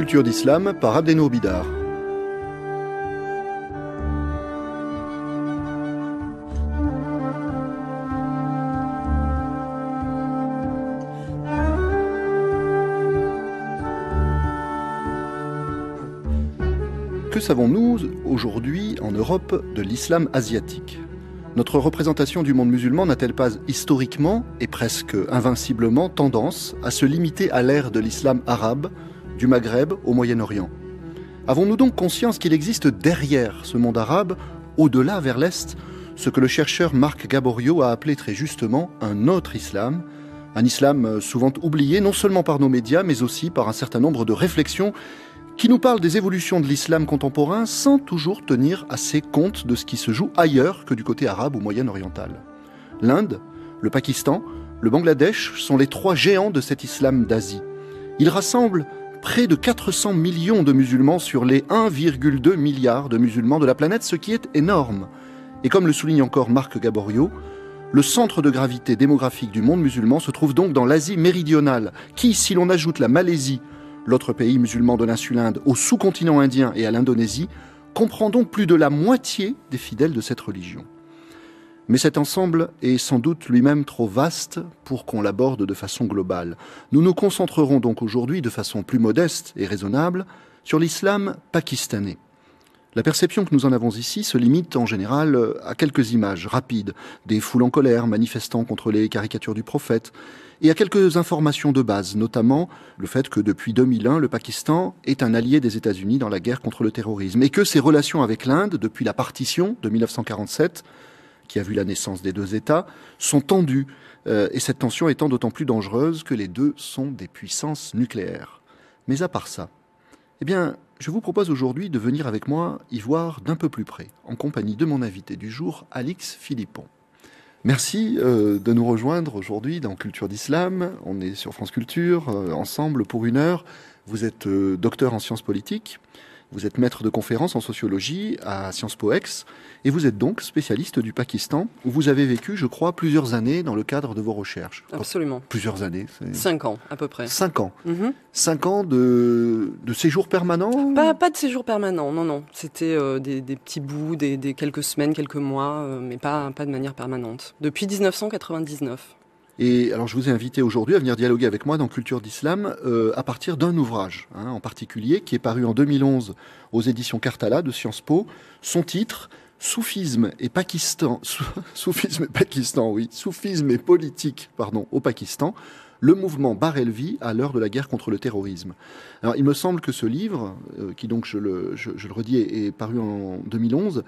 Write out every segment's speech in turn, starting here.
Culture d'Islam par Abdenour Bidar. Que savons-nous aujourd'hui en Europe de l'islam asiatique ? Notre représentation du monde musulman n'a-t-elle pas historiquement et presque invinciblement tendance à se limiter à l'ère de l'islam arabe, du Maghreb au Moyen-Orient ? Avons-nous donc conscience qu'il existe derrière ce monde arabe, au-delà vers l'Est, ce que le chercheur Marc Gaboriau a appelé très justement un autre islam, un islam souvent oublié non seulement par nos médias mais aussi par un certain nombre de réflexions qui nous parle des évolutions de l'islam contemporain sans toujours tenir assez compte de ce qui se joue ailleurs que du côté arabe ou moyen-oriental. L'Inde, le Pakistan, le Bangladesh sont les trois géants de cet islam d'Asie. Ils rassemblent près de 400 millions de musulmans sur les 1,2 milliard de musulmans de la planète, ce qui est énorme. Et comme le souligne encore Marc Gaboriau, le centre de gravité démographique du monde musulman se trouve donc dans l'Asie méridionale, qui, si l'on ajoute la Malaisie, l'autre pays musulman de l'insule Inde, au sous-continent indien et à l'Indonésie, comprend donc plus de la moitié des fidèles de cette religion. Mais cet ensemble est sans doute lui-même trop vaste pour qu'on l'aborde de façon globale. Nous nous concentrerons donc aujourd'hui de façon plus modeste et raisonnable sur l'islam pakistanais. La perception que nous en avons ici se limite en général à quelques images rapides, des foules en colère manifestant contre les caricatures du prophète, et à quelques informations de base, notamment le fait que depuis 2001, le Pakistan est un allié des États-Unis dans la guerre contre le terrorisme, et que ses relations avec l'Inde, depuis la partition de 1947, qui a vu la naissance des deux États, sont tendues, et cette tension étant d'autant plus dangereuse que les deux sont des puissances nucléaires. Mais à part ça, eh bien, je vous propose aujourd'hui de venir avec moi y voir d'un peu plus près, en compagnie de mon invité du jour, Alix Philippon. Merci de nous rejoindre aujourd'hui dans Culture d'Islam. On est sur France Culture, ensemble pour 1 heure. Vous êtes docteur en sciences politiques, vous êtes maître de conférences en sociologie à Sciences Po Ex, et vous êtes donc spécialiste du Pakistan, où vous avez vécu, je crois, plusieurs années dans le cadre de vos recherches. Absolument. Plusieurs années. 5 ans, à peu près. 5 ans. 5 ans de séjour permanent ? Pas de séjour permanent, non. C'était des petits bouts, des quelques semaines, quelques mois, mais pas de manière permanente. Depuis 1999. Et alors je vous ai invité aujourd'hui à venir dialoguer avec moi dans Culture d'Islam à partir d'un ouvrage en particulier qui est paru en 2011 aux éditions Karthala de Sciences Po. Son titre, Soufisme et politique au Pakistan, le mouvement Barelvi à l'heure de la guerre contre le terrorisme. Alors il me semble que ce livre, qui donc je le redis est paru en 2011,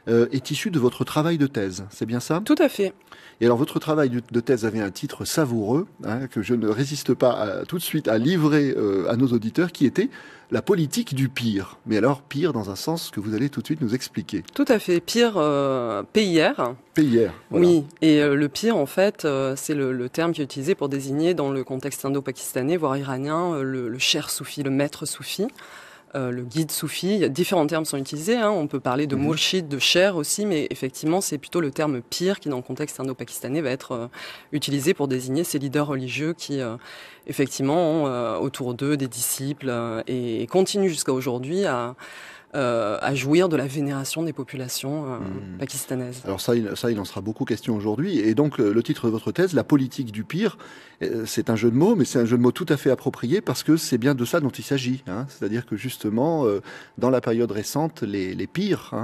est issu de votre travail de thèse, c'est bien ça ? Tout à fait. Et alors votre travail de thèse avait un titre savoureux, que je ne résiste pas tout de suite à livrer à nos auditeurs, qui était la politique du pire. Mais alors pire dans un sens que vous allez tout de suite nous expliquer. Tout à fait. Pire, PIR. PIR, voilà. Oui, et le pire en fait, c'est le terme qui est utilisé pour désigner dans le contexte indo-pakistanais, voire iranien, le cheikh soufi, le maître soufi. Le guide soufi, différents termes sont utilisés, on peut parler de mourchid, de cher aussi, mais effectivement c'est plutôt le terme pire qui dans le contexte indo-pakistanais va être utilisé pour désigner ces leaders religieux qui effectivement ont autour d'eux des disciples et continuent jusqu'à aujourd'hui à jouir de la vénération des populations pakistanaises. Alors ça, il en sera beaucoup question aujourd'hui. Et donc, le titre de votre thèse, La politique du pire, c'est un jeu de mots, mais c'est un jeu de mots tout à fait approprié parce que c'est bien de ça dont il s'agit. C'est-à-dire que justement, dans la période récente, les pires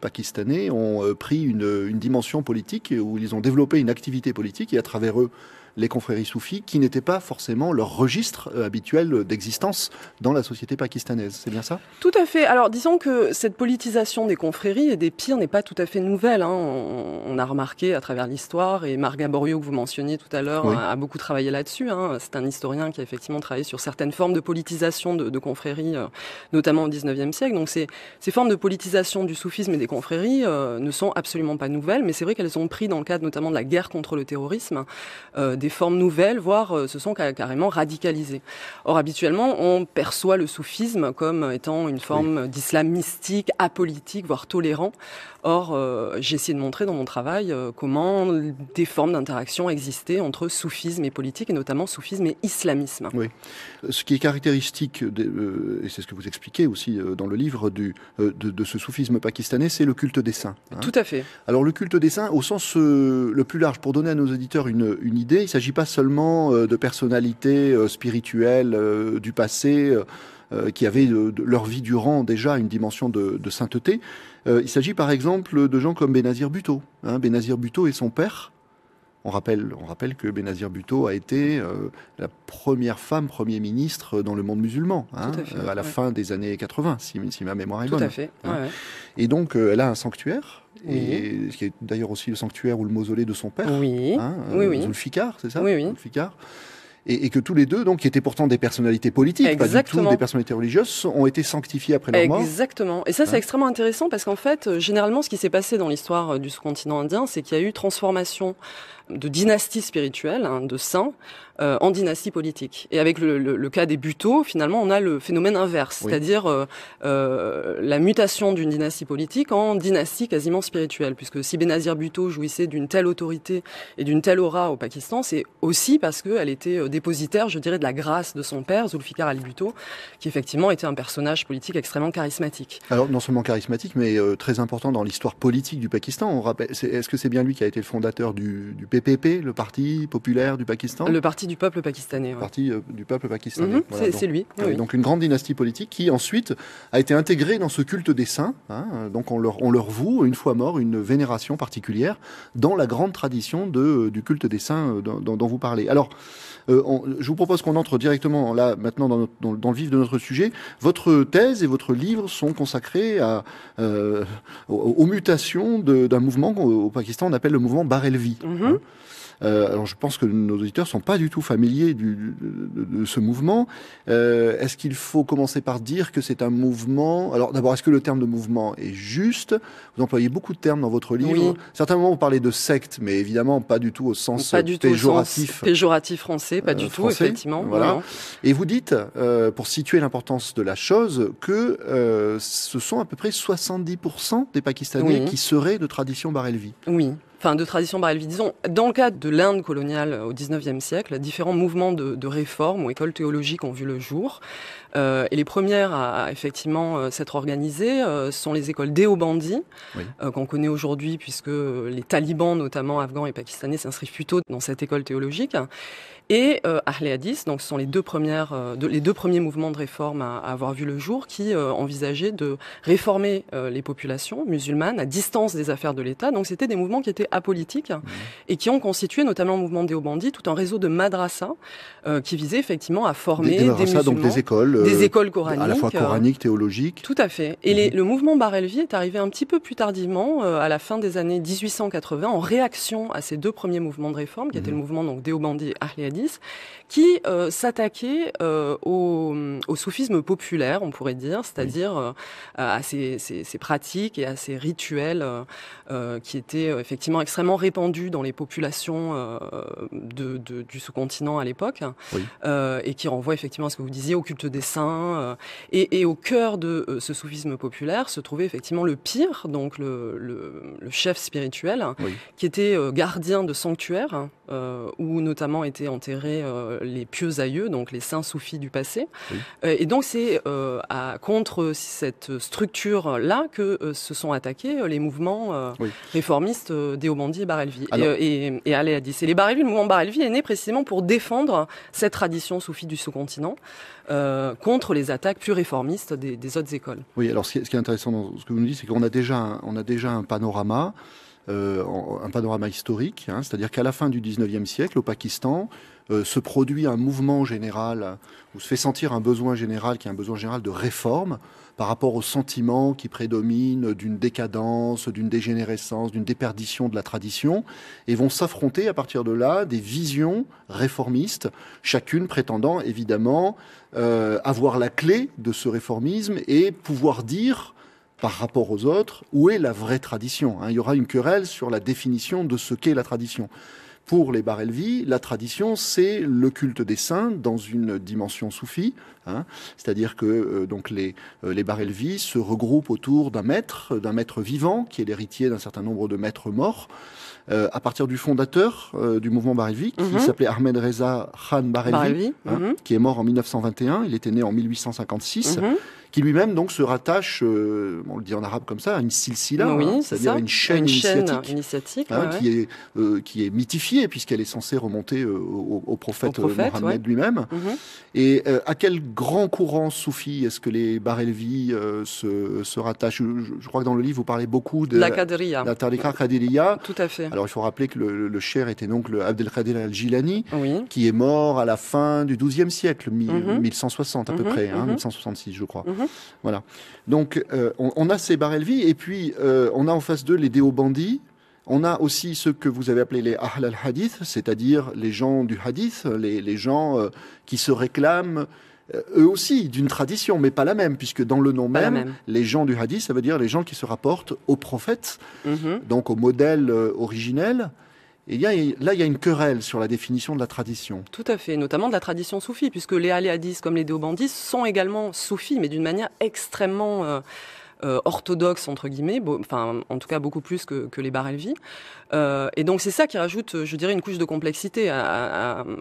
pakistanais ont pris une dimension politique où ils ont développé une activité politique et à travers eux, les confréries soufis, qui n'étaient pas forcément leur registre habituel d'existence dans la société pakistanaise. C'est bien ça ? Tout à fait. Alors, disons que cette politisation des confréries et des pires n'est pas tout à fait nouvelle. On a remarqué à travers l'histoire, et Marc Gaboriau, que vous mentionniez tout à l'heure, a beaucoup travaillé là-dessus. C'est un historien qui a effectivement travaillé sur certaines formes de politisation de confréries, notamment au XIXe siècle. Donc, ces formes de politisation du soufisme et des confréries ne sont absolument pas nouvelles, mais c'est vrai qu'elles ont pris, dans le cadre notamment de la guerre contre le terrorisme, des formes nouvelles, voire se sont carrément radicalisées. Or, habituellement, on perçoit le soufisme comme étant une forme d'islam mystique, apolitique, voire tolérant. Or, j'ai essayé de montrer dans mon travail comment des formes d'interaction existaient entre soufisme et politique, et notamment soufisme et islamisme. Oui. Ce qui est caractéristique, et c'est ce que vous expliquez aussi dans le livre de ce soufisme pakistanais, c'est le culte des saints. Tout à fait. Alors le culte des saints, au sens le plus large, pour donner à nos auditeurs une idée, il ne s'agit pas seulement de personnalités spirituelles du passé qui avaient leur vie durant déjà une dimension de sainteté. Il s'agit par exemple de gens comme Benazir Bhutto. Benazir Bhutto et son père. On rappelle que Benazir Bhutto a été la première femme Premier ministre dans le monde musulman, à la fin des années 80, si ma mémoire est bonne. Tout à fait. Ouais. Et donc, elle a un sanctuaire, et ce qui est d'ailleurs aussi le sanctuaire ou le mausolée de son père, oui. Zulfikar, c'est ça? Oui. Zulfikar. Et que tous les deux, donc, qui étaient pourtant des personnalités politiques, Exactement. pas du tout des personnalités religieuses, ont été sanctifiés après leur mort. Exactement. Et ça, c'est extrêmement intéressant parce qu'en fait, généralement, ce qui s'est passé dans l'histoire du sous-continent indien, c'est qu'il y a eu transformation de dynasties spirituelles, de saints, en dynastie politique. Et avec le cas des Bhutto, finalement, on a le phénomène inverse, c'est-à-dire la mutation d'une dynastie politique en dynastie quasiment spirituelle, puisque si Benazir Bhutto jouissait d'une telle autorité et d'une telle aura au Pakistan, c'est aussi parce qu'elle était dépositaire, je dirais, de la grâce de son père, Zulfikar Ali Bhutto, qui effectivement était un personnage politique extrêmement charismatique. Alors, non seulement charismatique, mais très important dans l'histoire politique du Pakistan. On rappelle, est-ce que c'est bien lui qui a été le fondateur du PPP, le Parti populaire du Pakistan? Le Parti du peuple pakistanais. Le Parti du peuple pakistanais. Voilà, c'est lui. Oui. Donc une grande dynastie politique qui ensuite a été intégrée dans ce culte des saints. Donc on leur voue, une fois mort, une vénération particulière dans la grande tradition du culte des saints dont vous parlez. Alors, je vous propose qu'on entre directement là maintenant dans le vif de notre sujet. Votre thèse et votre livre sont consacrés aux mutations d'un mouvement qu'au Pakistan on appelle le mouvement Barelvi. Alors je pense que nos auditeurs sont pas du tout familiers de ce mouvement. Est-ce qu'il faut commencer par dire que c'est un mouvement... Alors d'abord, est-ce que le terme de mouvement est juste? Vous employez beaucoup de termes dans votre livre. Oui. Certainement, vous parlez de secte, mais évidemment pas du tout au sens péjoratif. Péjoratif français, pas du tout, effectivement. Voilà. Non. Et vous dites, pour situer l'importance de la chose, que ce sont à peu près 70% des Pakistanais qui seraient de tradition Barelvi. Oui. Enfin, de tradition barelvi. Disons, dans le cadre de l'Inde coloniale au XIXe siècle, différents mouvements de réforme ou écoles théologiques ont vu le jour. Et les premières à effectivement s'être organisées sont les écoles Deobandi, qu'on connaît aujourd'hui puisque les talibans, notamment afghans et pakistanais, s'inscrivent plutôt dans cette école théologique. Et Ahl Hadith, donc ce sont les deux premiers mouvements de réforme à avoir vu le jour, qui envisageaient de réformer les populations musulmanes à distance des affaires de l'État. Donc c'était des mouvements qui étaient apolitiques et qui ont constitué notamment le mouvement Deobandi tout un réseau de madrasas qui visait effectivement à former des musulmans, donc des écoles coraniques, à la fois coraniques, théologiques. Tout à fait. Et le mouvement Barelvi est arrivé un petit peu plus tardivement, à la fin des années 1880, en réaction à ces deux premiers mouvements de réforme, qui étaient le mouvement donc Deobandi et Ahl Hadith, qui s'attaquait au soufisme populaire, on pourrait dire, c'est-à-dire à ces pratiques et à ces rituels qui étaient effectivement extrêmement répandus dans les populations du sous-continent à l'époque, et qui renvoient effectivement à ce que vous disiez, au culte des saints. Et au cœur de ce soufisme populaire se trouvait effectivement le pir, donc le chef spirituel, qui était gardien de sanctuaires, où notamment étaient enterrés les pieux aïeux, donc les saints soufis du passé. Et donc c'est contre cette structure-là que se sont attaqués les mouvements réformistes Deobandi et Barelvi et Ahl Hadith. Et les Barelvi, le mouvement Barelvi est né précisément pour défendre cette tradition soufie du sous-continent contre les attaques plus réformistes des autres écoles. Oui, alors ce qui est intéressant dans ce que vous nous dites, c'est qu'on a déjà un panorama historique, c'est-à-dire qu'à la fin du XIXe siècle, au Pakistan, se produit un mouvement général, où se fait sentir un besoin général, qui est un besoin général de réforme par rapport aux sentiments qui prédominent d'une décadence, d'une dégénérescence, d'une déperdition de la tradition, et vont s'affronter à partir de là des visions réformistes, chacune prétendant évidemment avoir la clé de ce réformisme et pouvoir dire par rapport aux autres, où est la vraie tradition? Il y aura une querelle sur la définition de ce qu'est la tradition. Pour les Barelvi, la tradition, c'est le culte des saints dans une dimension soufie. C'est-à-dire que donc les Barelvi se regroupent autour d'un maître vivant, qui est l'héritier d'un certain nombre de maîtres morts, à partir du fondateur du mouvement Barelvi, qui s'appelait Ahmed Reza Khan Barelvi, qui est mort en 1921. Il était né en 1856. Qui lui-même donc se rattache, on le dit en arabe comme ça, à une silsila, c'est-à-dire une chaîne initiatique qui est mythifiée puisqu'elle est censée remonter au prophète Mohammed lui-même. Et à quel grand courant soufi est-ce que les Barelvi se rattachent? Je crois que dans le livre vous parlez beaucoup de la Qadiriya. La tariqa Qadiriya. Tout à fait. Alors il faut rappeler que le cheikh était donc le Abdelkader al-Jilani, qui est mort à la fin du XIIe siècle, 1160 à peu près, 1166 je crois. Voilà. Donc, on a ces Barelvi, et puis on a en face d'eux les Déobandis. On a aussi ceux que vous avez appelés les Ahl al-Hadith, c'est-à-dire les gens du Hadith, les gens qui se réclament eux aussi d'une tradition, mais pas la même, puisque dans le nom même, les gens du Hadith, ça veut dire les gens qui se rapportent au prophète, donc au modèle originel. Et là, il y a une querelle sur la définition de la tradition. Tout à fait, notamment de la tradition soufie, puisque les Ahl hadith comme les Déobandis sont également soufis, mais d'une manière extrêmement orthodoxe, entre guillemets, enfin, en tout cas beaucoup plus que les Barelvi. Et donc c'est ça qui rajoute, je dirais, une couche de complexité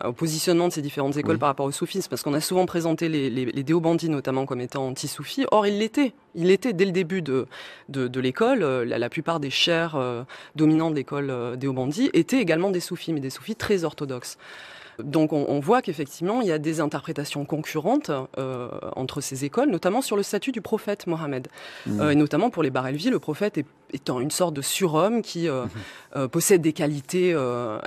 au positionnement de ces différentes écoles par rapport au soufisme, parce qu'on a souvent présenté les Déobandis notamment comme étant anti-soufis. Or, il l'était dès le début de l'école. La plupart des chers dominants de l'école Déobandi étaient également des soufis, mais des soufis très orthodoxes. Donc on voit qu'effectivement, il y a des interprétations concurrentes entre ces écoles, notamment sur le statut du prophète Mohammed. Et notamment pour les Barelvi, le prophète étant une sorte de surhomme qui possède des qualités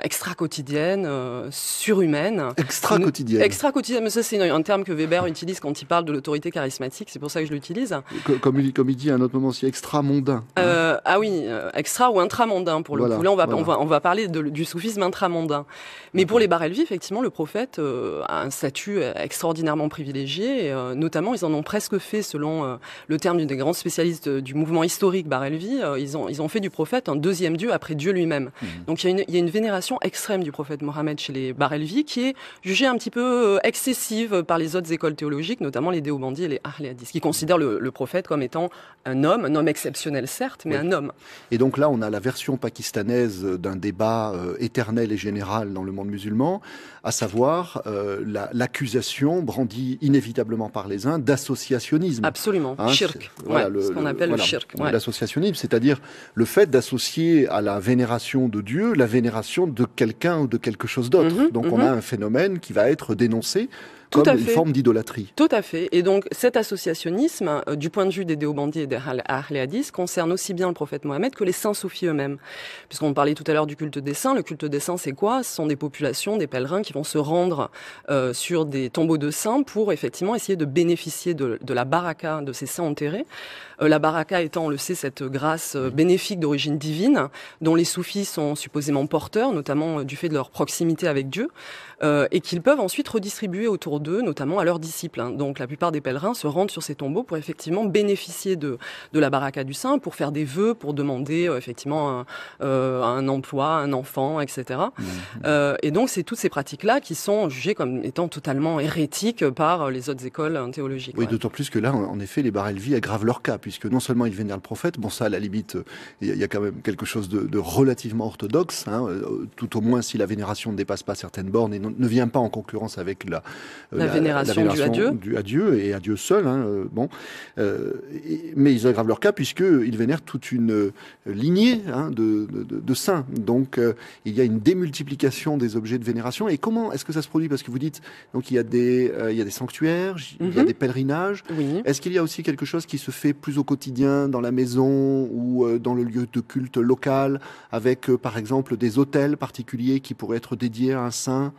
extra-quotidiennes, surhumaines. Extra-quotidiennes. Extra-quotidiennes, mais ça c'est un terme que Weber utilise quand il parle de l'autorité charismatique, c'est pour ça que je l'utilise. Comme il dit à un autre moment, c'est extra-mondain. Ah oui, extra ou intramondain pour le coup. Là, on va parler du soufisme intramondain. Mais pour les Barelvi, effectivement, le prophète a un statut extraordinairement privilégié. Et, notamment, ils en ont presque fait, selon le terme d'une des grands spécialistes du mouvement historique Barelvi, ils ont fait du prophète un deuxième dieu après Dieu lui-même. Donc il y a une vénération extrême du prophète Mohammed chez les Barelvi qui est jugée un petit peu excessive par les autres écoles théologiques, notamment les Déobandis et les Ahl hadith, qui considèrent le prophète comme étant un homme exceptionnel certes, mais un homme. Et donc là, on a la version pakistanaise d'un débat éternel et général dans le monde musulman, à savoir l'accusation brandie inévitablement par les uns d'associationnisme. Absolument, shirk, ce qu'on appelle le shirk. L'associationnisme, c'est-à-dire le fait d'associer à la vénération de Dieu la vénération de quelqu'un ou de quelque chose d'autre. Donc on a un phénomène qui va être dénoncé comme une forme d'idolâtrie. Tout à fait. Et donc cet associationnisme, du point de vue des Déobandis et des Ahl hadith, concerne aussi bien le prophète Mohammed que les saints soufis eux-mêmes. Puisqu'on parlait tout à l'heure du culte des saints. Le culte des saints, c'est quoi? Ce sont des populations, des pèlerins qui vont se rendre sur des tombeaux de saints pour effectivement essayer de bénéficier de la baraka de ces saints enterrés. La baraka étant, on le sait, cette grâce bénéfique d'origine divine, dont les soufis sont supposément porteurs, notamment du fait de leur proximité avec Dieu, et qu'ils peuvent ensuite redistribuer autour d'eux, notamment à leurs disciples. Donc la plupart des pèlerins se rendent sur ces tombeaux pour effectivement bénéficier de la baraka du saint, pour faire des vœux, pour demander effectivement un emploi, un enfant, etc. Et donc c'est toutes ces pratiques-là qui sont jugées comme étant totalement hérétiques par les autres écoles théologiques. Oui, d'autant plus que là, en effet, les Barelvi aggravent leur cas, puisque non seulement ils vénèrent le prophète, bon ça à la limite, il y a quand même quelque chose de relativement orthodoxe, tout au moins si la vénération ne dépasse pas certaines bornes et ne vient pas en concurrence avec la vénération à Dieu et à Dieu seul. Mais ils aggravent leur cas puisqu'ils vénèrent toute une lignée de saints. Donc il y a une démultiplication des objets de vénération. Et comment est-ce que ça se produit? Parce que vous dites donc il y a des sanctuaires, il y a des pèlerinages. Oui. Est-ce qu'il y a aussi quelque chose qui se fait plus au quotidien dans la maison ou dans le lieu de culte local, avec par exemple des autels particuliers qui pourraient être dédiés à un saint?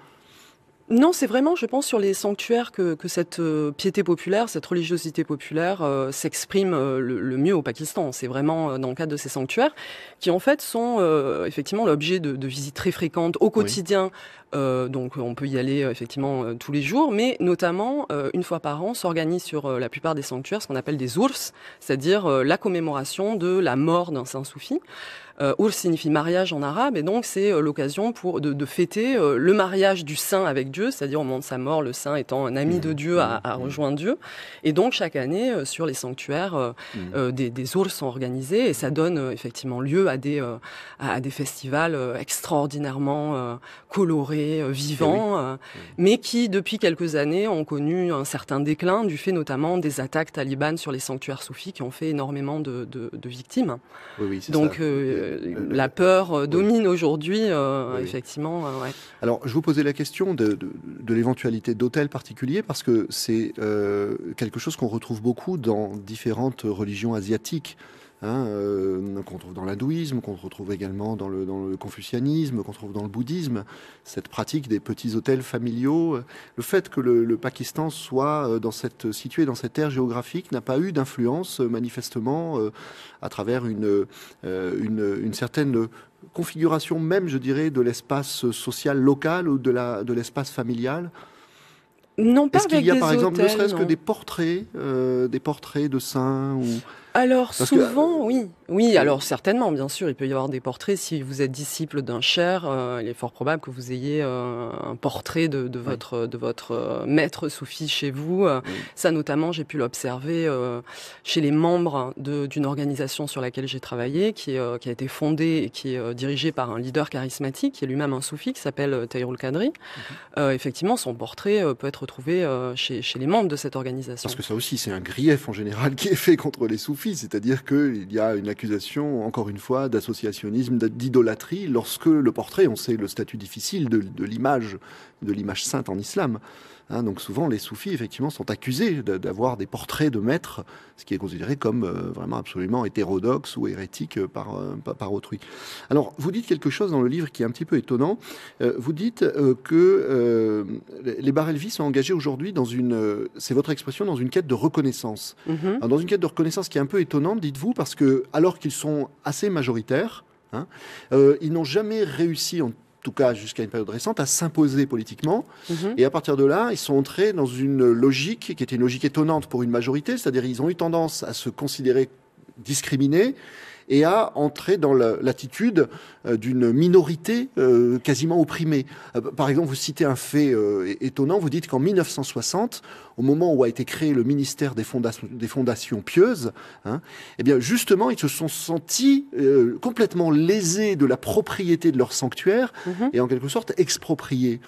Non, c'est vraiment, je pense, sur les sanctuaires que cette piété populaire, cette religiosité populaire s'exprime le mieux au Pakistan. C'est vraiment dans le cadre de ces sanctuaires qui, en fait, sont effectivement l'objet de visites très fréquentes au quotidien. Donc on peut y aller effectivement tous les jours, mais notamment une fois par an s'organise sur la plupart des sanctuaires ce qu'on appelle des ours, c'est-à-dire la commémoration de la mort d'un saint soufi. Urs signifie mariage en arabe, et donc c'est l'occasion de fêter le mariage du saint avec Dieu, c'est-à-dire au moment de sa mort, le saint étant un ami de Dieu à rejoindre Dieu. Et donc chaque année, sur les sanctuaires, des Urs sont organisés, et ça donne effectivement lieu à des festivals extraordinairement colorés, vivants, mais qui, depuis quelques années, ont connu un certain déclin du fait notamment des attaques talibanes sur les sanctuaires soufis qui ont fait énormément de victimes. Donc la peur domine aujourd'hui, effectivement. Alors, je vous posais la question de l'éventualité d'hôtels particuliers, parce que c'est quelque chose qu'on retrouve beaucoup dans différentes religions asiatiques. Qu'on trouve dans l'hindouisme, qu'on retrouve également dans le confucianisme, qu'on trouve dans le bouddhisme, cette pratique des petits hôtels familiaux. Le fait que le Pakistan soit situé dans cette aire géographique n'a pas eu d'influence, manifestement, à travers une certaine configuration même, je dirais, de l'espace social local ou de l'espace familial. Non, pas Est-ce qu'il y a, par exemple, hôtels, ne serait-ce que des portraits de saints ou... Alors souvent, oui. Alors certainement, bien sûr, il peut y avoir des portraits. Si vous êtes disciple d'un cheikh, il est fort probable que vous ayez un portrait de votre maître soufi chez vous. Ça, notamment, j'ai pu l'observer chez les membres d'une organisation sur laquelle j'ai travaillé, qui a été fondée et qui est dirigée par un leader charismatique, qui est lui-même un soufi, qui s'appelle Taïroul Kadri. Effectivement, son portrait peut être retrouvé chez les membres de cette organisation. Parce que ça aussi, c'est un grief en général qui est fait contre les soufis. C'est-à-dire qu'il y a une accusation, encore une fois, d'associationnisme, d'idolâtrie, lorsque le portrait, on sait le statut difficile de l'image sainte en islam. Donc souvent, les soufis, effectivement, sont accusés d'avoir des portraits de maîtres, ce qui est considéré comme vraiment absolument hétérodoxe ou hérétique par autrui. Alors, vous dites quelque chose dans le livre qui est un petit peu étonnant. Vous dites que les Barelvis sont engagés aujourd'hui c'est votre expression, dans une quête de reconnaissance. Alors, dans une quête de reconnaissance qui est un peu étonnante, dites-vous, parce que alors qu'ils sont assez majoritaires, ils n'ont jamais réussi, en tout cas jusqu'à une période récente, à s'imposer politiquement. Et à partir de là, ils sont entrés dans une logique qui était une logique étonnante pour une majorité, c'est-à-dire ils ont eu tendance à se considérer discriminés et à entrer dans l'attitude d'une minorité quasiment opprimée. Par exemple, vous citez un fait étonnant, vous dites qu'en 1960, au moment où a été créé le ministère des fondations pieuses, eh bien justement, ils se sont sentis complètement lésés de la propriété de leur sanctuaire et en quelque sorte expropriés.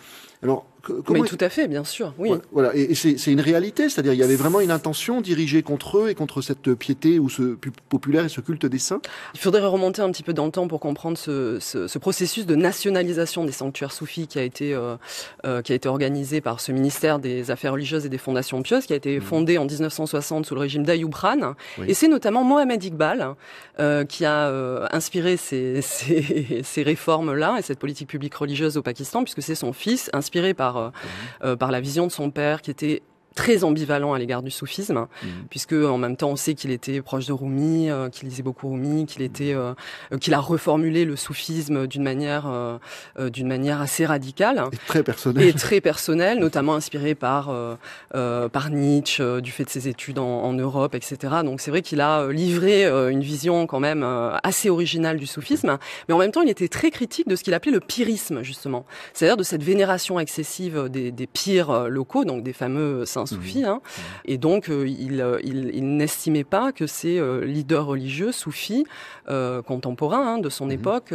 Alors, mais tout à fait, bien sûr, oui. Voilà, et c'est une réalité, c'est-à-dire il y avait vraiment une intention dirigée contre eux et contre cette piété ou ce populaire et ce culte des saints. Il faudrait remonter un petit peu dans le temps pour comprendre ce processus de nationalisation des sanctuaires soufis qui a été organisé par ce ministère des Affaires religieuses et des fondations pieuses, qui a été fondé en 1960 sous le régime d'Ayoub Khan. Oui. Et c'est notamment Mohamed Iqbal qui a inspiré ces réformes-là et cette politique publique religieuse au Pakistan, puisque c'est son fils, inspiré par la vision de son père qui était très ambivalent à l'égard du soufisme, puisque en même temps on sait qu'il était proche de Rumi, qu'il lisait beaucoup Rumi, qu'il a reformulé le soufisme d'une manière assez radicale et très personnelle, notamment inspiré par Nietzsche, du fait de ses études en Europe, etc. Donc c'est vrai qu'il a livré une vision quand même assez originale du soufisme, mais en même temps il était très critique de ce qu'il appelait le pirisme, justement, c'est-à-dire de cette vénération excessive des pires locaux, donc des fameux saints soufis, et donc il n'estimait pas que ces leaders religieux soufis contemporains de son époque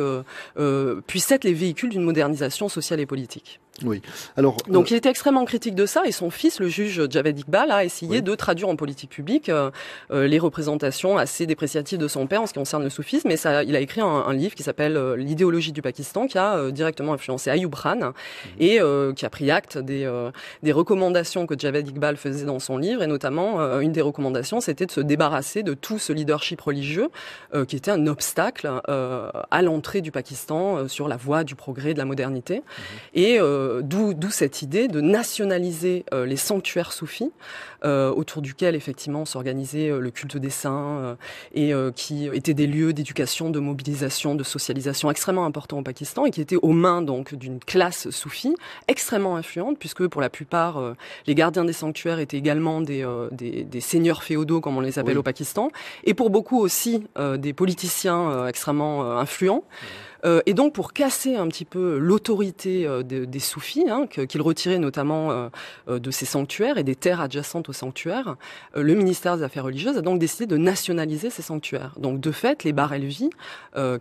puissent être les véhicules d'une modernisation sociale et politique. Oui. Donc il était extrêmement critique de ça, et son fils, le juge Javed Iqbal, a essayé de traduire en politique publique les représentations assez dépréciatives de son père en ce qui concerne le soufisme, et il a écrit un livre qui s'appelle L'idéologie du Pakistan, qui a directement influencé Ayoub Khan et qui a pris acte des recommandations que Javed Iqbal faisait dans son livre, et notamment une des recommandations, c'était de se débarrasser de tout ce leadership religieux qui était un obstacle à l'entrée du Pakistan sur la voie du progrès, de la modernité. Et D'où cette idée de nationaliser les sanctuaires soufis, autour duquel effectivement s'organisait le culte des saints et qui étaient des lieux d'éducation, de mobilisation, de socialisation extrêmement importants au Pakistan et qui étaient aux mains donc d'une classe soufie extrêmement influente, puisque pour la plupart les gardiens des sanctuaires étaient également des seigneurs féodaux, comme on les appelle au Pakistan, et pour beaucoup aussi des politiciens extrêmement influents. Et donc, pour casser un petit peu l'autorité des soufis, qu'ils retiraient notamment de ces sanctuaires et des terres adjacentes aux sanctuaires, le ministère des Affaires religieuses a donc décidé de nationaliser ces sanctuaires. Donc, de fait, les Barelvi,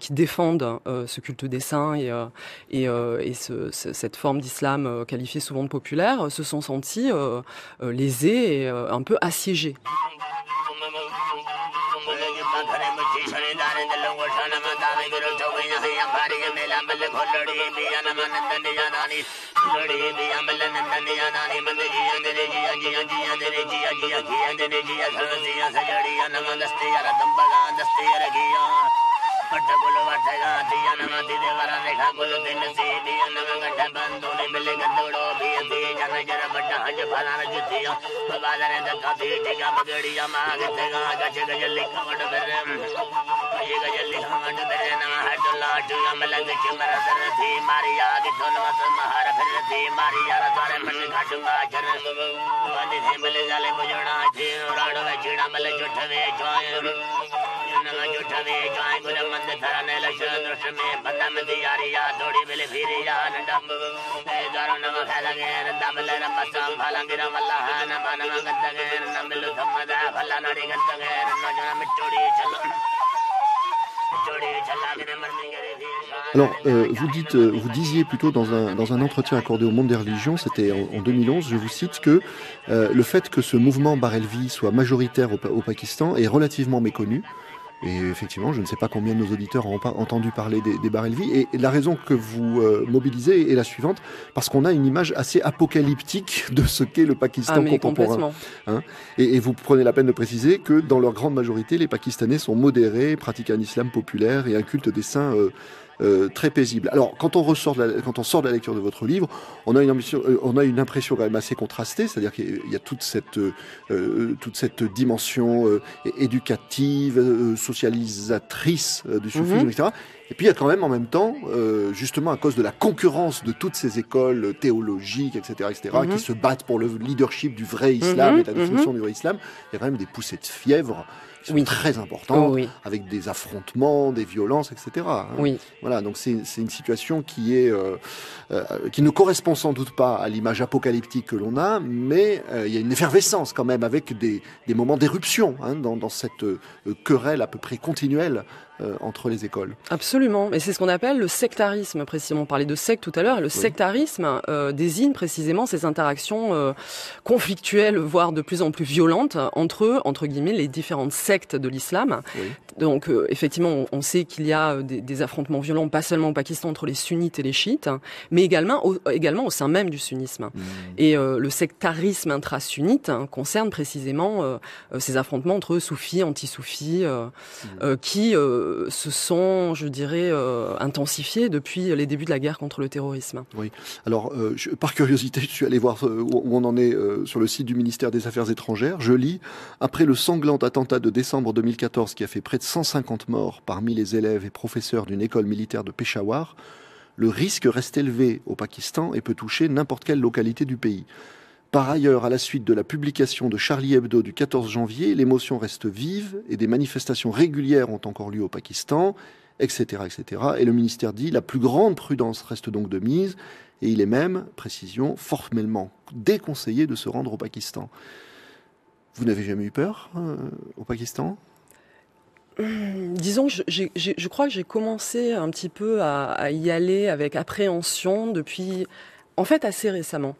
qui défendent ce culte des saints et cette forme d'islam qualifiée souvent de populaire, se sont sentis lésés et un peu assiégés. Alors, vous disiez plutôt dans un entretien accordé au Monde des religions, c'était en 2011, je vous cite que le fait que ce mouvement Barelvi soit majoritaire au Pakistan est relativement méconnu. Et effectivement, je ne sais pas combien de nos auditeurs ont entendu parler des Barelvi. Et la raison que vous mobilisez est la suivante, parce qu'on a une image assez apocalyptique de ce qu'est le Pakistan contemporain. Et vous prenez la peine de préciser que dans leur grande majorité, les Pakistanais sont modérés, pratiquent un islam populaire et un culte des saints très paisible. Alors, quand on sort de la lecture de votre livre, on a une impression quand même assez contrastée, c'est-à-dire qu'il y a toute cette dimension éducative, socialisatrice du soufisme, etc. Et puis il y a quand même en même temps, justement à cause de la concurrence de toutes ces écoles théologiques, etc., qui se battent pour le leadership du vrai islam et la définition du vrai islam, il y a quand même des poussées de fièvre qui sont très importantes, avec des affrontements, des violences, etc. Voilà, donc c'est une situation qui ne correspond sans doute pas à l'image apocalyptique que l'on a, mais il y a une effervescence quand même, avec des moments d'éruption dans cette querelle à peu près continuelle entre les écoles. Absolument, et c'est ce qu'on appelle le sectarisme, précisément. On parlait de secte tout à l'heure, et le sectarisme désigne précisément ces interactions conflictuelles, voire de plus en plus violentes, entre guillemets, les différentes sectes de l'islam. Donc, effectivement, on sait qu'il y a des affrontements violents, pas seulement au Pakistan, entre les sunnites et les chiites, mais également au sein même du sunnisme. Et le sectarisme intra-sunnite concerne précisément ces affrontements entre soufis, anti-soufis, qui se sont, je dirais, intensifiés depuis les débuts de la guerre contre le terrorisme. Oui. Alors, par curiosité, je suis allé voir où on en est sur le site du ministère des Affaires étrangères. Je lis, après le sanglant attentat de décembre 2014 qui a fait près de 150 morts parmi les élèves et professeurs d'une école militaire de Peshawar, le risque reste élevé au Pakistan et peut toucher n'importe quelle localité du pays. Par ailleurs, à la suite de la publication de Charlie Hebdo du 14 janvier, l'émotion reste vive et des manifestations régulières ont encore lieu au Pakistan, etc., etc. Et le ministère dit, la plus grande prudence reste donc de mise et il est même, précision, formellement déconseillé de se rendre au Pakistan. Vous n'avez jamais eu peur au Pakistan ? Disons que je crois que j'ai commencé un petit peu à y aller avec appréhension depuis, en fait, assez récemment.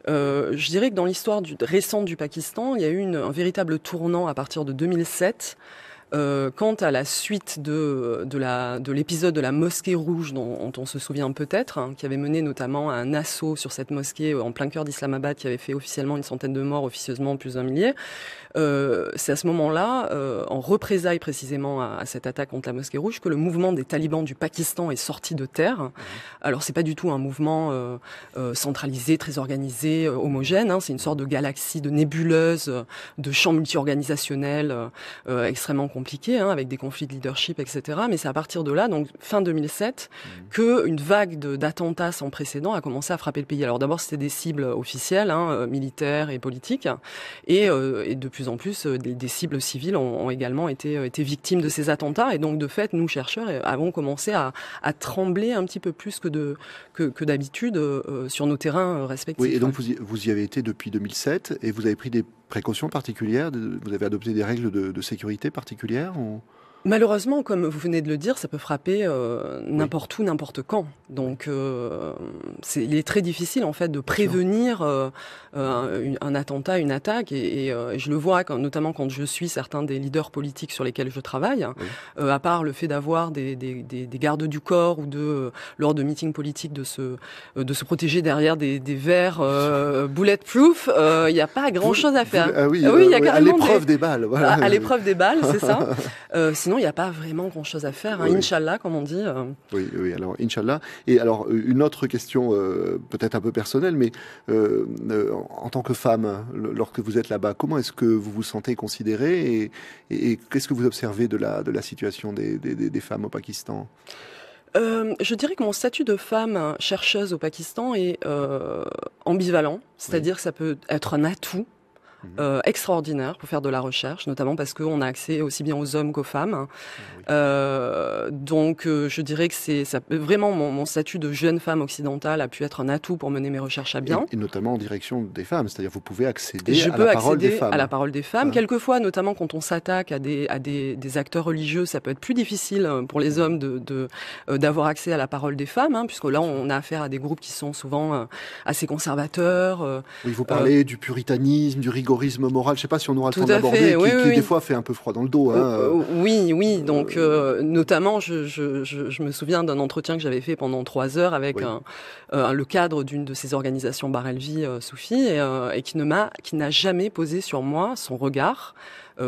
Je dirais que dans l'histoire récente du Pakistan, il y a eu un véritable tournant à partir de 2007, Quant à la suite de l'épisode de la mosquée rouge dont on se souvient peut-être, hein, qui avait mené notamment à un assaut sur cette mosquée en plein cœur d'Islamabad, qui avait fait officiellement une centaine de morts, officieusement plus d'un millier. C'est à ce moment-là, en représailles précisément à cette attaque contre la mosquée rouge, que le mouvement des talibans du Pakistan est sorti de terre. Alors c'est pas du tout un mouvement centralisé, très organisé, homogène. Hein, c'est une sorte de galaxie, de nébuleuse, de champs multi-organisationnels extrêmement compliqués, hein, avec des conflits de leadership, etc. Mais c'est à partir de là, donc fin 2007, qu'une vague d'attentats sans précédent a commencé à frapper le pays. Alors d'abord c'était des cibles officielles, hein, militaires et politiques, et de plus en plus des cibles civiles ont également été victimes de ces attentats. Et donc de fait, nous chercheurs avons commencé à trembler un petit peu plus que d'habitude sur nos terrains respectifs. Oui, et donc vous y avez été depuis 2007 et vous avez pris des précautions particulières, vous avez adopté des règles de sécurité particulières ou... Malheureusement, comme vous venez de le dire, ça peut frapper n'importe où, n'importe quand. Donc, il est très difficile en fait de prévenir un attentat, une attaque. Et je le vois, notamment quand je suis certains des leaders politiques sur lesquels je travaille. Oui. À part le fait d'avoir des gardes du corps ou lors de meetings politiques de se protéger derrière des verres bulletproof, il n'y a pas grand-chose à faire. Ah oui, il y a carrément à l'épreuve des balles. Voilà. À l'épreuve des balles, c'est ça. Sinon, il n'y a pas vraiment grand-chose à faire. Hein. Oui. Inch'Allah, comme on dit. Oui, alors Inch'Allah. Et alors, une autre question, peut-être un peu personnelle, mais en tant que femme, lorsque vous êtes là-bas, comment est-ce que vous vous sentez considérée et qu'est-ce que vous observez de la situation des femmes au Pakistan ? Je dirais que mon statut de femme chercheuse au Pakistan est ambivalent, c'est-à-dire que ça peut être un atout extraordinaire pour faire de la recherche, notamment parce qu'on a accès aussi bien aux hommes qu'aux femmes. Donc je dirais que vraiment mon statut de jeune femme occidentale a pu être un atout pour mener mes recherches à bien. Et notamment en direction des femmes, c'est-à-dire vous pouvez accéder à la parole des femmes. À la parole des femmes. Quelquefois, notamment quand on s'attaque à des acteurs religieux, ça peut être plus difficile pour les hommes d'avoir accès à la parole des femmes, hein, puisque là on a affaire à des groupes qui sont souvent assez conservateurs. Oui, vous parlez du puritanisme, du rigorisme moral, je ne sais pas si on aura le temps d'aborder, qui des fois fait un peu froid dans le dos. Hein. Oui, donc notamment, je me souviens d'un entretien que j'avais fait pendant 3 heures avec le cadre d'une de ces organisations Barelvi Soufi et qui n'a jamais posé sur moi son regard.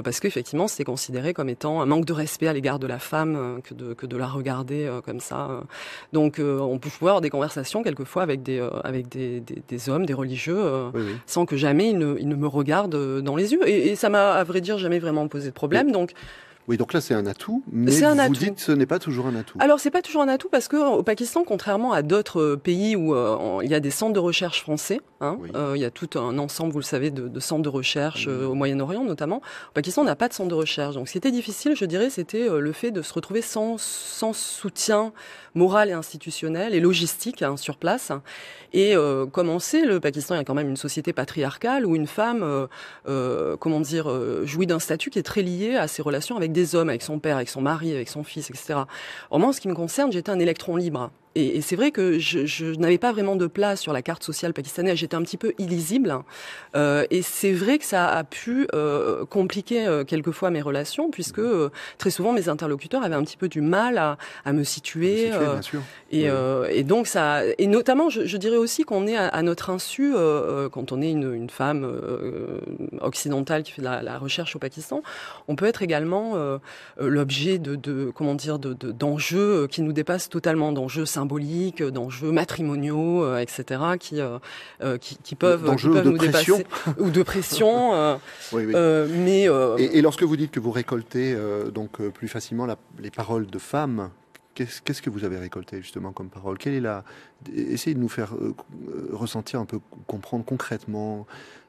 Parce qu'effectivement, c'est considéré comme étant un manque de respect à l'égard de la femme que de la regarder comme ça. Donc, on peut avoir des conversations quelquefois avec des hommes, des religieux, sans que jamais ils ne me regardent dans les yeux. Et ça m'a, à vrai dire, jamais vraiment posé de problème. Oui, donc là, c'est un atout, mais vous dites que ce n'est pas toujours un atout. Alors, c'est pas toujours un atout parce qu'au Pakistan, contrairement à d'autres pays où il y a des centres de recherche français, hein, il y a tout un ensemble, vous le savez, de centres de recherche au Moyen-Orient notamment. Au Pakistan, on n'a pas de centre de recherche. Donc, ce qui était difficile, je dirais, c'était le fait de se retrouver sans soutien moral et institutionnel et logistique sur place. Et comme on sait, le Pakistan est quand même une société patriarcale où une femme, jouit d'un statut qui est très lié à ses relations avec des hommes, avec son père, avec son mari, avec son fils, etc. Or, moi, en ce qui me concerne, j'étais un électron libre. Et c'est vrai que je n'avais pas vraiment de place sur la carte sociale pakistanaise. J'étais un petit peu illisible. Et c'est vrai que ça a pu compliquer quelquefois mes relations, puisque très souvent mes interlocuteurs avaient un petit peu du mal à me situer. Bien sûr. Et donc ça, et notamment, je dirais aussi qu'on est à notre insu quand on est une femme occidentale qui fait de la recherche au Pakistan. On peut être également l'objet d'enjeux qui nous dépassent totalement, d'enjeux symboliques, d'enjeux matrimoniaux, etc., qui peuvent nous dépasser, ou de pression. Et lorsque vous dites que vous récoltez plus facilement les paroles de femmes, qu'est-ce que vous avez récolté justement comme parole ? Essayez de nous faire ressentir un peu, comprendre concrètement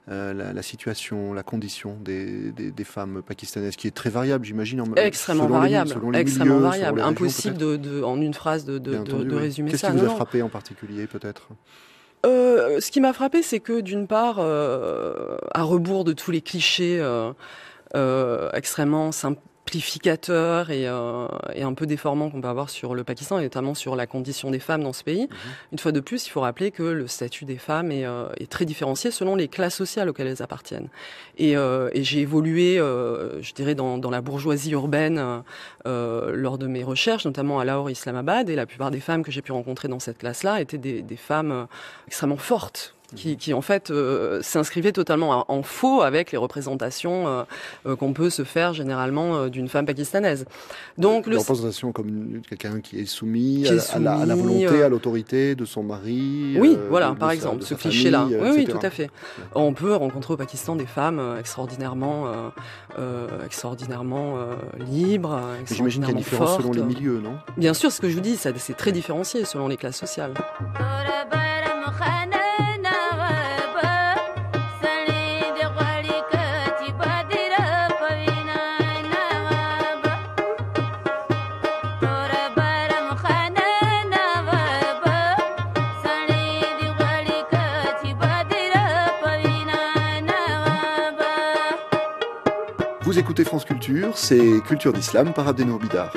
la situation, la condition des femmes pakistanaises, qui est très variable, j'imagine. Extrêmement variable. Impossible en une phrase de résumer ça. Qu'est-ce qui vous a frappé en particulier, peut-être ? Ce qui m'a frappé, c'est que d'une part, à rebours de tous les clichés extrêmement simplificateur et un peu déformant qu'on peut avoir sur le Pakistan, et notamment sur la condition des femmes dans ce pays. Une fois de plus, il faut rappeler que le statut des femmes est très différencié selon les classes sociales auxquelles elles appartiennent. Et j'ai évolué, je dirais, dans la bourgeoisie urbaine lors de mes recherches, notamment à Lahore, Islamabad, et la plupart des femmes que j'ai pu rencontrer dans cette classe-là étaient des femmes extrêmement fortes, qui en fait s'inscrivait totalement en faux avec les représentations qu'on peut se faire généralement d'une femme pakistanaise. Donc la représentation comme quelqu'un qui est soumis à la volonté, à l'autorité de son mari. Oui, voilà, par exemple, ce cliché-là. Oui, tout à fait. On peut rencontrer au Pakistan des femmes extraordinairement libres, j'imagine qu'il y a une différence selon les milieux, non ? Bien sûr, ce que je vous dis, c'est très différencié selon les classes sociales. Vous écoutez France Culture, c'est Culture d'Islam par Abdenour Bidar.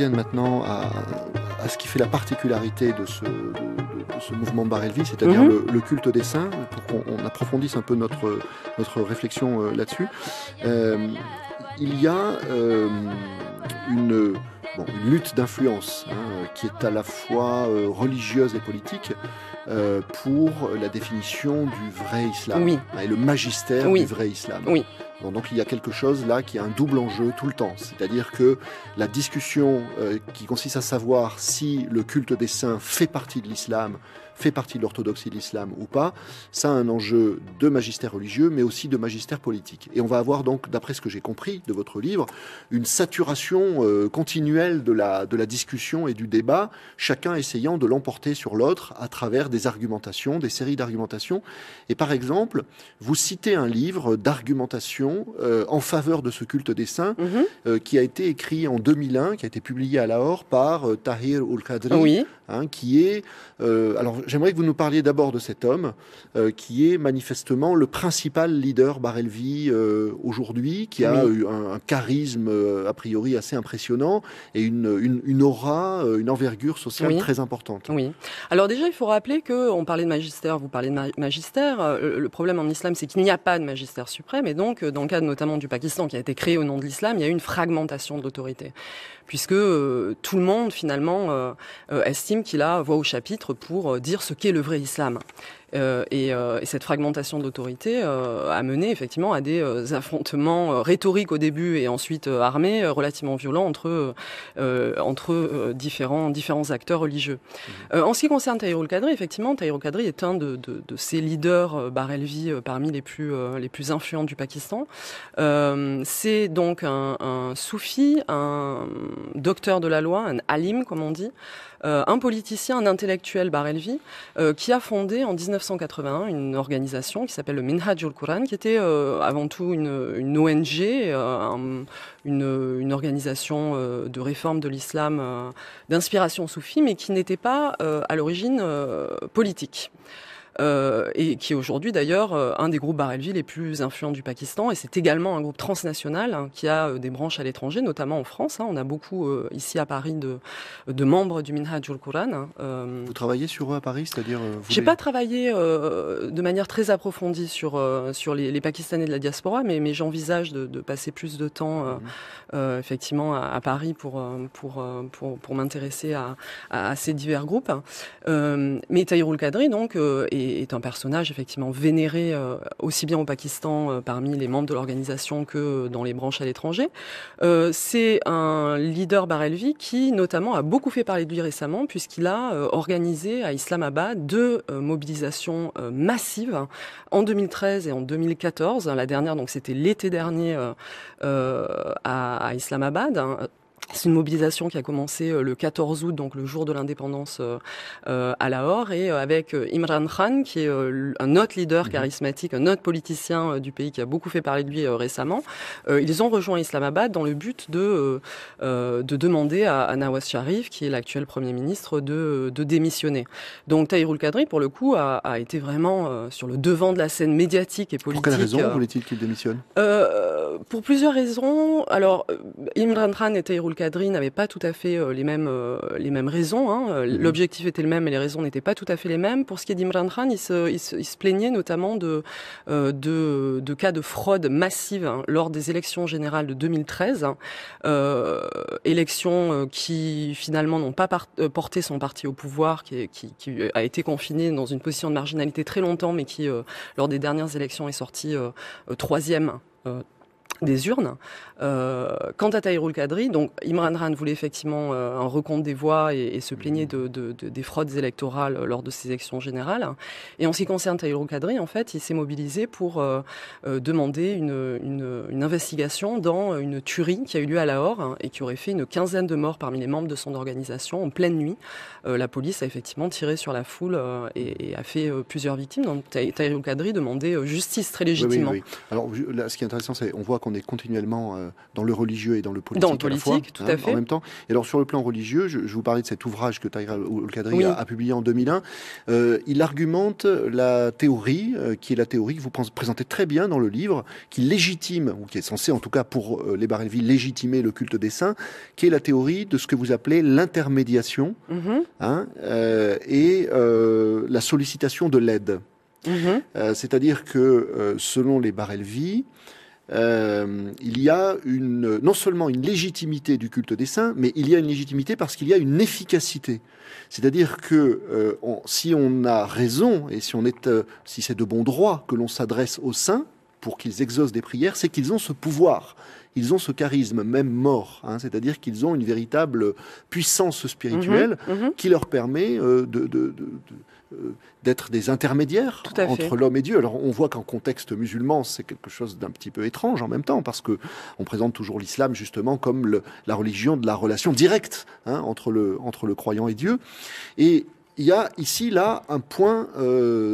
Maintenant à ce qui fait la particularité de ce mouvement Barelvi, c'est-à-dire le culte des saints, pour qu'on approfondisse un peu notre réflexion là-dessus. Il y a une lutte d'influence qui est à la fois religieuse et politique pour la définition du vrai islam et le magistère du vrai islam. Oui. Donc il y a quelque chose là qui a un double enjeu tout le temps, c'est-à-dire que la discussion qui consiste à savoir si le culte des saints fait partie de l'islam, fait partie de l'orthodoxie de l'islam ou pas, ça a un enjeu de magistère religieux mais aussi de magistère politique. Et on va avoir donc, d'après ce que j'ai compris de votre livre, une saturation continuelle de la discussion et du débat, chacun essayant de l'emporter sur l'autre à travers des argumentations, des séries d'argumentations. Et par exemple, vous citez un livre d'argumentation en faveur de ce culte des saints qui a été écrit en 2001, qui a été publié à Lahore par Tahir Ul-Qadri, qui est... alors j'aimerais que vous nous parliez d'abord de cet homme qui est manifestement le principal leader Barelvi aujourd'hui, qui a eu un charisme a priori assez impressionnant et une aura, une envergure sociale très importante. Oui. Alors déjà, il faut rappeler qu'on parlait de magistère, vous parlez de magistère. Le problème en islam, c'est qu'il n'y a pas de magistère suprême, et donc dans le cas notamment du Pakistan, qui a été créé au nom de l'islam, il y a eu une fragmentation de l'autorité, puisque tout le monde finalement estime qu'il a voix au chapitre pour dire ce qu'est le vrai islam. Et cette fragmentation de l'autorité a mené effectivement à des affrontements rhétoriques au début et ensuite armés relativement violents entre différents acteurs religieux. En ce qui concerne Tahir Ul-Qadri, effectivement, Tahir Ul-Qadri est un de ces leaders Barelvi parmi les plus influents du Pakistan. C'est donc un soufi, un docteur de la loi, un alim comme on dit, un politicien, un intellectuel Barelvi, qui a fondé en 1981 une organisation qui s'appelle le Minhajul Quran, qui était avant tout une ONG, une organisation de réforme de l'islam d'inspiration soufie, mais qui n'était pas à l'origine politique. Et qui est aujourd'hui d'ailleurs un des groupes Barelvi les plus influents du Pakistan, et c'est également un groupe transnational qui a des branches à l'étranger, notamment en France. On a beaucoup ici à Paris de membres du Minhajul Quran. Vous travaillez sur eux à Paris, c'est-à-dire j'ai pas travaillé de manière très approfondie sur les Pakistanais de la diaspora, mais j'envisage de passer plus de temps effectivement à Paris pour m'intéresser à ces divers groupes. Mais Tahir Ul-Qadri donc est un personnage effectivement vénéré aussi bien au Pakistan parmi les membres de l'organisation que dans les branches à l'étranger. C'est un leader Barelvi qui notamment a beaucoup fait parler de lui récemment, puisqu'il a organisé à Islamabad 2 mobilisations massives en 2013 et en 2014. La dernière, donc, c'était l'été dernier à Islamabad. C'est une mobilisation qui a commencé le 14 août, donc le jour de l'indépendance à Lahore, et avec Imran Khan, qui est un autre leader charismatique, un autre politicien du pays qui a beaucoup fait parler de lui récemment. Ils ont rejoint Islamabad dans le but de demander à Nawaz Sharif, qui est l'actuel Premier ministre, de démissionner. Donc Tahirul Qadri, pour le coup, a été vraiment sur le devant de la scène médiatique et politique. Pour quelle raison voulait-il qu'il démissionne? Pour plusieurs raisons. Alors, Imran Khan et Tahirul Qadri n'avaient pas tout à fait les mêmes raisons. Hein. L'objectif était le même, mais les raisons n'étaient pas tout à fait les mêmes. Pour ce qui est d'Imran Khan, il se plaignait notamment de cas de fraude massive lors des élections générales de 2013. Élections qui finalement n'ont pas porté son parti au pouvoir, qui a été confiné dans une position de marginalité très longtemps, mais qui, lors des dernières élections, est sorti troisième des urnes. Quant à Tahirul Qadri, donc Imran Khan voulait effectivement un recompte des voix et se plaignait des fraudes électorales lors de ces élections générales. Et en ce qui concerne Tahirul Qadri, en fait, il s'est mobilisé pour demander une investigation dans une tuerie qui a eu lieu à Lahore et qui aurait fait une quinzaine de morts parmi les membres de son organisation en pleine nuit. La police a effectivement tiré sur la foule et a fait plusieurs victimes. Donc Tahirul Qadri demandait justice très légitimement. Oui. Alors là, ce qui est intéressant, c'est qu'on voit qu'on est continuellement dans le religieux et dans le politique. Dans le politique, tout à fait. En même temps. Et alors sur le plan religieux, je vous parlais de cet ouvrage que Tahirul Qadri a publié en 2001. Il argumente la théorie, qui est la théorie que vous présentez très bien dans le livre, qui légitime, ou qui est censée en tout cas pour les Barelvi légitimer le culte des saints, qui est la théorie de ce que vous appelez l'intermédiation et la sollicitation de l'aide. C'est-à-dire que selon les Barelvi, il y a non seulement une légitimité du culte des saints, mais il y a une légitimité parce qu'il y a une efficacité. C'est-à-dire que si on a raison et si c'est de bon droit que l'on s'adresse aux saints pour qu'ils exaucent des prières, c'est qu'ils ont ce pouvoir. Ils ont ce charisme, même mort, c'est-à-dire qu'ils ont une véritable puissance spirituelle qui leur permet d'être des intermédiaires entre l'homme et Dieu. Alors on voit qu'en contexte musulman, c'est quelque chose d'un petit peu étrange en même temps, parce que on présente toujours l'islam justement comme la religion de la relation directe entre le croyant et Dieu. Et il y a ici, là, un point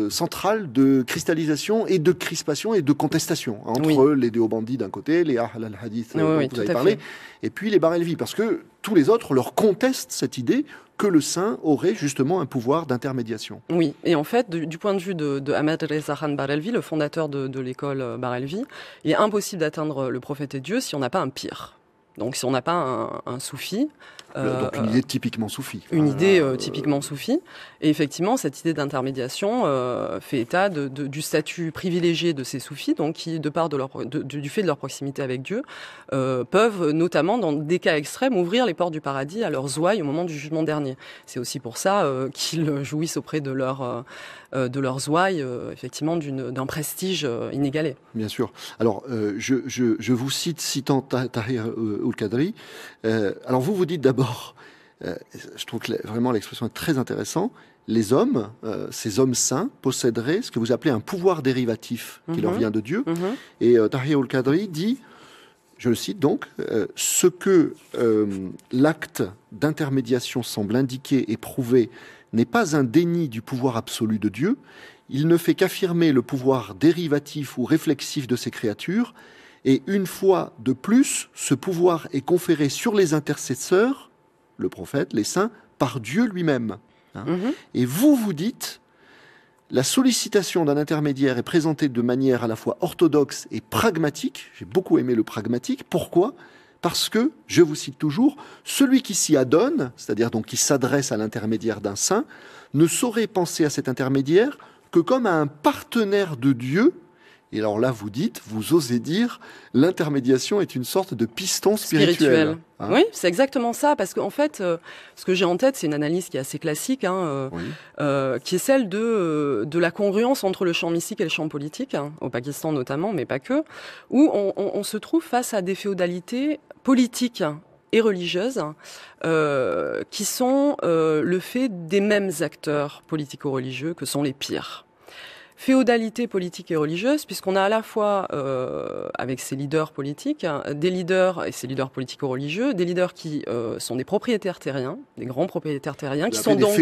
central de cristallisation et de crispation et de contestation entre les déobandis d'un côté, les Ahl al-Hadith dont vous avez parlé, et puis les Barelvi, parce que tous les autres leur contestent cette idée que le saint aurait justement un pouvoir d'intermédiation. Oui, et en fait, du point de vue de Ahmad Reza Khan Barelvi, le fondateur de l'école Barelvi, il est impossible d'atteindre le prophète et Dieu si on n'a pas un pire. Donc si on n'a pas un soufi... donc une idée typiquement soufie. Une idée typiquement soufie. Et effectivement, cette idée d'intermédiation fait état du statut privilégié de ces soufis, donc qui, de part du fait de leur proximité avec Dieu, peuvent notamment, dans des cas extrêmes, ouvrir les portes du paradis à leurs ouailles au moment du jugement dernier. C'est aussi pour ça qu'ils jouissent auprès de leurs ouailles, effectivement, d'un prestige inégalé. Bien sûr. Alors, je vous citant Tahirul Qadri. Alors, vous dites d'abord, je trouve que vraiment l'expression est très intéressante, les hommes, ces hommes saints, posséderaient ce que vous appelez un pouvoir dérivatif qui leur vient de Dieu. Et Tahirul Qadri dit, je le cite donc, ce que l'acte d'intermédiation semble indiquer et prouver n'est pas un déni du pouvoir absolu de Dieu, il ne fait qu'affirmer le pouvoir dérivatif ou réflexif de ses créatures, et une fois de plus, ce pouvoir est conféré sur les intercesseurs, le prophète, les saints, par Dieu lui-même. Et vous dites, la sollicitation d'un intermédiaire est présentée de manière à la fois orthodoxe et pragmatique. J'ai beaucoup aimé le pragmatique. Pourquoi ? Parce que, je vous cite toujours, celui qui s'y adonne, c'est-à-dire donc qui s'adresse à l'intermédiaire d'un saint, ne saurait penser à cet intermédiaire que comme à un partenaire de Dieu. Et alors là, vous osez dire, l'intermédiation est une sorte de piston spirituel. Oui, c'est exactement ça, parce qu'en fait, ce que j'ai en tête, c'est une analyse qui est assez classique, qui est celle de la congruence entre le champ mystique et le champ politique, au Pakistan notamment, mais pas que, où on se trouve face à des féodalités politiques et religieuses qui sont le fait des mêmes acteurs politico-religieux que sont les pires. féodalité politique et religieuse, puisqu'on a à la fois, avec ces leaders politiques, des leaders, et ces leaders politico-religieux, des leaders qui sont des propriétaires terriens, des grands propriétaires terriens, qui sont donc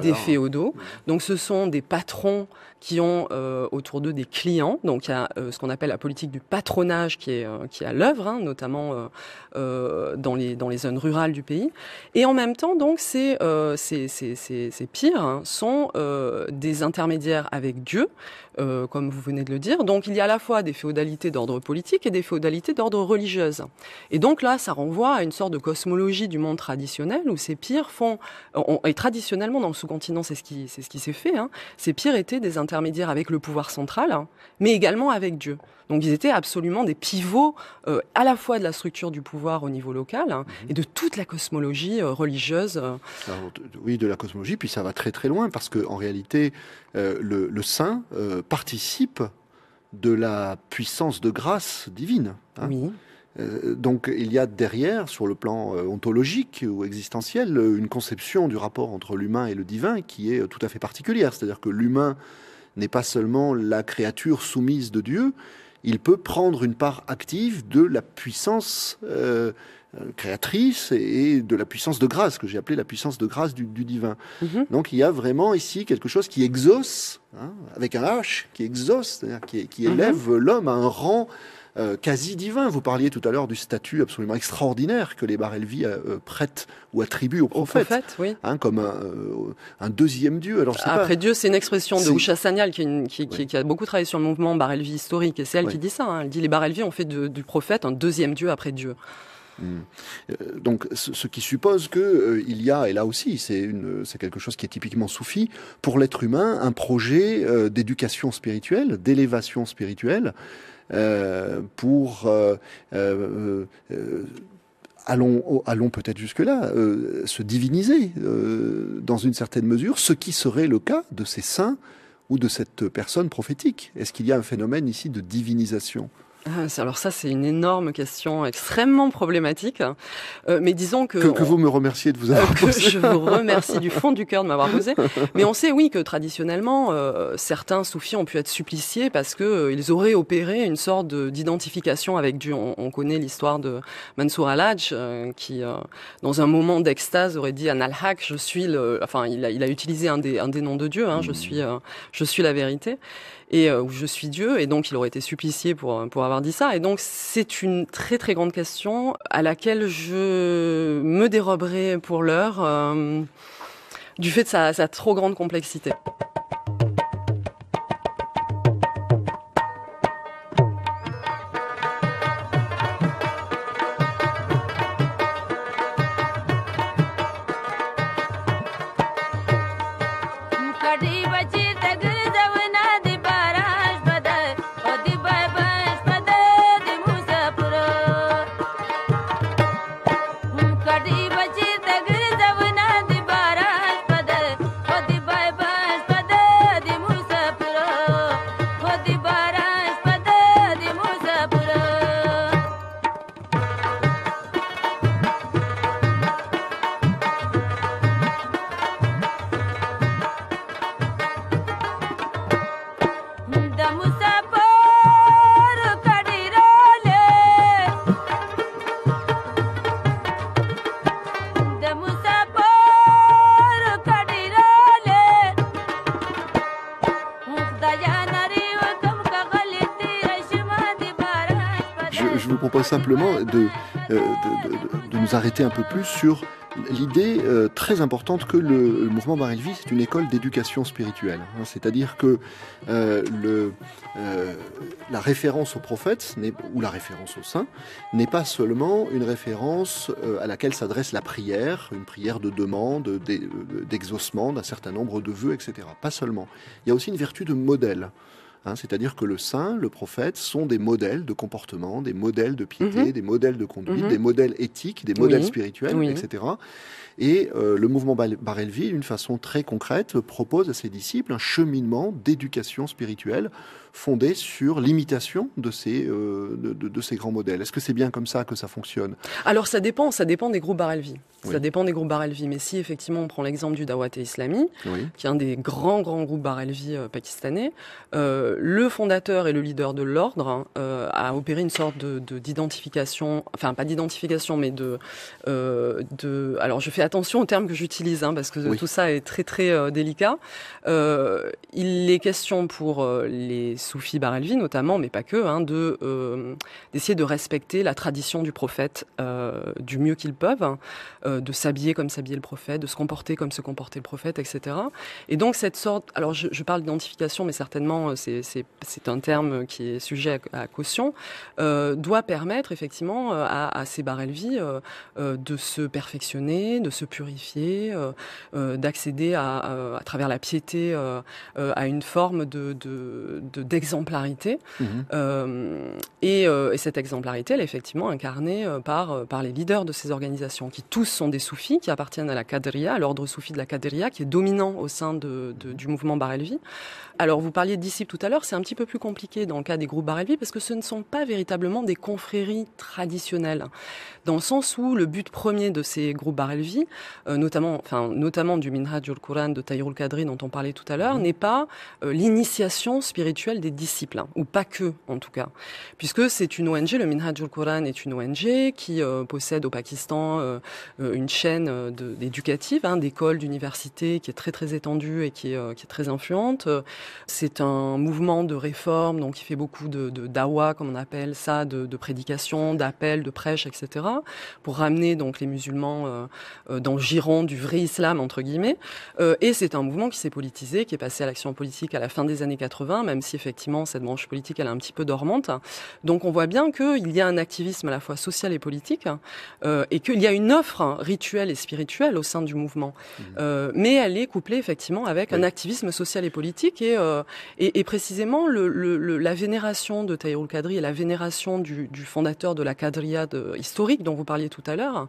des féodaux. Donc ce sont des patrons qui ont autour d'eux des clients. Donc il y a ce qu'on appelle la politique du patronage qui est à l'œuvre, notamment dans les zones rurales du pays. Et en même temps, donc, ces pires sont des intermédiaires avec Dieu, comme vous venez de le dire. Donc il y a à la fois des féodalités d'ordre politique et des féodalités d'ordre religieuse. Et donc là, ça renvoie à une sorte de cosmologie du monde traditionnel où ces pires et traditionnellement dans le sous-continent, c'est ce qui s'est fait, ces pires étaient des intermédiaires avec le pouvoir central, mais également avec Dieu. Donc ils étaient absolument des pivots à la fois de la structure du pouvoir au niveau local et de toute la cosmologie religieuse. Alors, oui, de la cosmologie, puis ça va très très loin parce qu'en réalité, le saint participe de la puissance de grâce divine. Oui. Donc il y a derrière, sur le plan ontologique ou existentiel, une conception du rapport entre l'humain et le divin qui est tout à fait particulière. C'est-à-dire que l'humain n'est pas seulement la créature soumise de Dieu, il peut prendre une part active de la puissance créatrice et de la puissance de grâce, que j'ai appelée la puissance de grâce du divin. Donc il y a vraiment ici quelque chose qui exauce, avec un H, qui exauce, c'est-à-dire qui élève l'homme à un rang quasi divin. Vous parliez tout à l'heure du statut absolument extraordinaire que les Barelvi prêtent ou attribuent au prophète, oui. Comme un deuxième Dieu. Alors, après Dieu, c'est une expression de Usha Sanyal qui a beaucoup travaillé sur le mouvement Barelvi historique, et c'est elle qui dit ça. Elle dit les Barelvi ont fait du prophète un deuxième Dieu après Dieu. Donc, ce qui suppose que il y a, et là aussi, c'est quelque chose qui est typiquement soufi, pour l'être humain, un projet d'éducation spirituelle, d'élévation spirituelle, allons peut-être jusque-là, se diviniser dans une certaine mesure, ce qui serait le cas de ces saints ou de cette personne prophétique. Est-ce qu'il y a un phénomène ici de divinisation ? Alors ça, c'est une énorme question extrêmement problématique. Mais disons que vous me remerciez de vous avoir posé. Je vous remercie du fond du cœur de m'avoir posé. Mais on sait, oui, que traditionnellement, certains soufis ont pu être suppliciés parce que ils auraient opéré une sorte d'identification avec Dieu. On connaît l'histoire de Mansour al-Hajj qui, dans un moment d'extase, aurait dit An al-Haq, je suis il a utilisé un des noms de Dieu. Je suis la vérité. Et où je suis Dieu, et donc il aurait été supplicié pour avoir dit ça. Et donc c'est une très très grande question à laquelle je me déroberai pour l'heure du fait de sa trop grande complexité. Je vous propose simplement de nous arrêter un peu plus sur l'idée très importante que le mouvement Barelvi, c'est une école d'éducation spirituelle. C'est-à-dire que la référence au prophète ou la référence au saint n'est pas seulement une référence à laquelle s'adresse la prière, une prière de demande, d'exaucement d'un certain nombre de vœux, etc. Pas seulement. Il y a aussi une vertu de modèle. C'est-à-dire que le saint, le prophète, sont des modèles de comportement, des modèles de piété, des modèles de conduite, des modèles éthiques, des modèles spirituels, etc. Et le mouvement Barelvi, d'une façon très concrète, propose à ses disciples un cheminement d'éducation spirituelle fondé sur l'imitation de ces grands modèles. Est-ce que c'est bien comme ça que ça fonctionne? Alors ça dépend des groupes Barelvi. Ça dépend des groupes Barelvi. Mais si effectivement on prend l'exemple du Dawat-e-Islami, qui est un des grands groupes Barelvi pakistanais, le fondateur et le leader de l'ordre a opéré une sorte d'identification, enfin pas d'identification, mais alors je fais attention aux termes que j'utilise, parce que tout ça est très très délicat. Il est question pour les soufis Barelvi notamment, mais pas que, d'essayer de respecter la tradition du prophète du mieux qu'ils peuvent, de s'habiller comme s'habillait le prophète, de se comporter comme se comportait le prophète, etc. Et donc cette sorte, alors je parle d'identification, mais certainement c'est un terme qui est sujet à caution, doit permettre effectivement à ces Barelvi de se perfectionner, de se purifier, d'accéder à travers la piété à une forme d'exemplarité. Et cette exemplarité, elle est effectivement incarnée par les leaders de ces organisations, qui tous sont des soufis, qui appartiennent à la Qadriya, à l'ordre soufi de la Qadriya, qui est dominant au sein du mouvement Barelvi. Alors, vous parliez de disciples tout à l'heure, c'est un petit peu plus compliqué dans le cas des groupes Barelvi, parce que ce ne sont pas véritablement des confréries traditionnelles, dans le sens où le but premier de ces groupes Barelvi, notamment du Minhajul Quran de Tayrul Qadri dont on parlait tout à l'heure, n'est pas l'initiation spirituelle des disciples, ou pas que en tout cas, puisque c'est une ONG, le Minhajul Quran est une ONG qui possède au Pakistan une chaîne éducative, d'écoles, d'universités qui est très très étendue et qui est très influente. C'est un mouvement de réforme, donc qui fait beaucoup de dawa, comme on appelle ça, de prédication, d'appel, de prêche, etc., pour ramener donc les musulmans dans le giron du vrai islam, entre guillemets. Et c'est un mouvement qui s'est politisé, qui est passé à l'action politique à la fin des années 80, même si effectivement cette branche politique elle est un petit peu dormante. Donc on voit bien qu'il y a un activisme à la fois social et politique, et qu'il y a une offre rituelle et spirituelle au sein du mouvement. Mais elle est couplée effectivement avec un activisme social et politique, et précisément la vénération de Tayrul Qadri et la vénération du fondateur de la Qadriya historique dont vous parliez tout à l'heure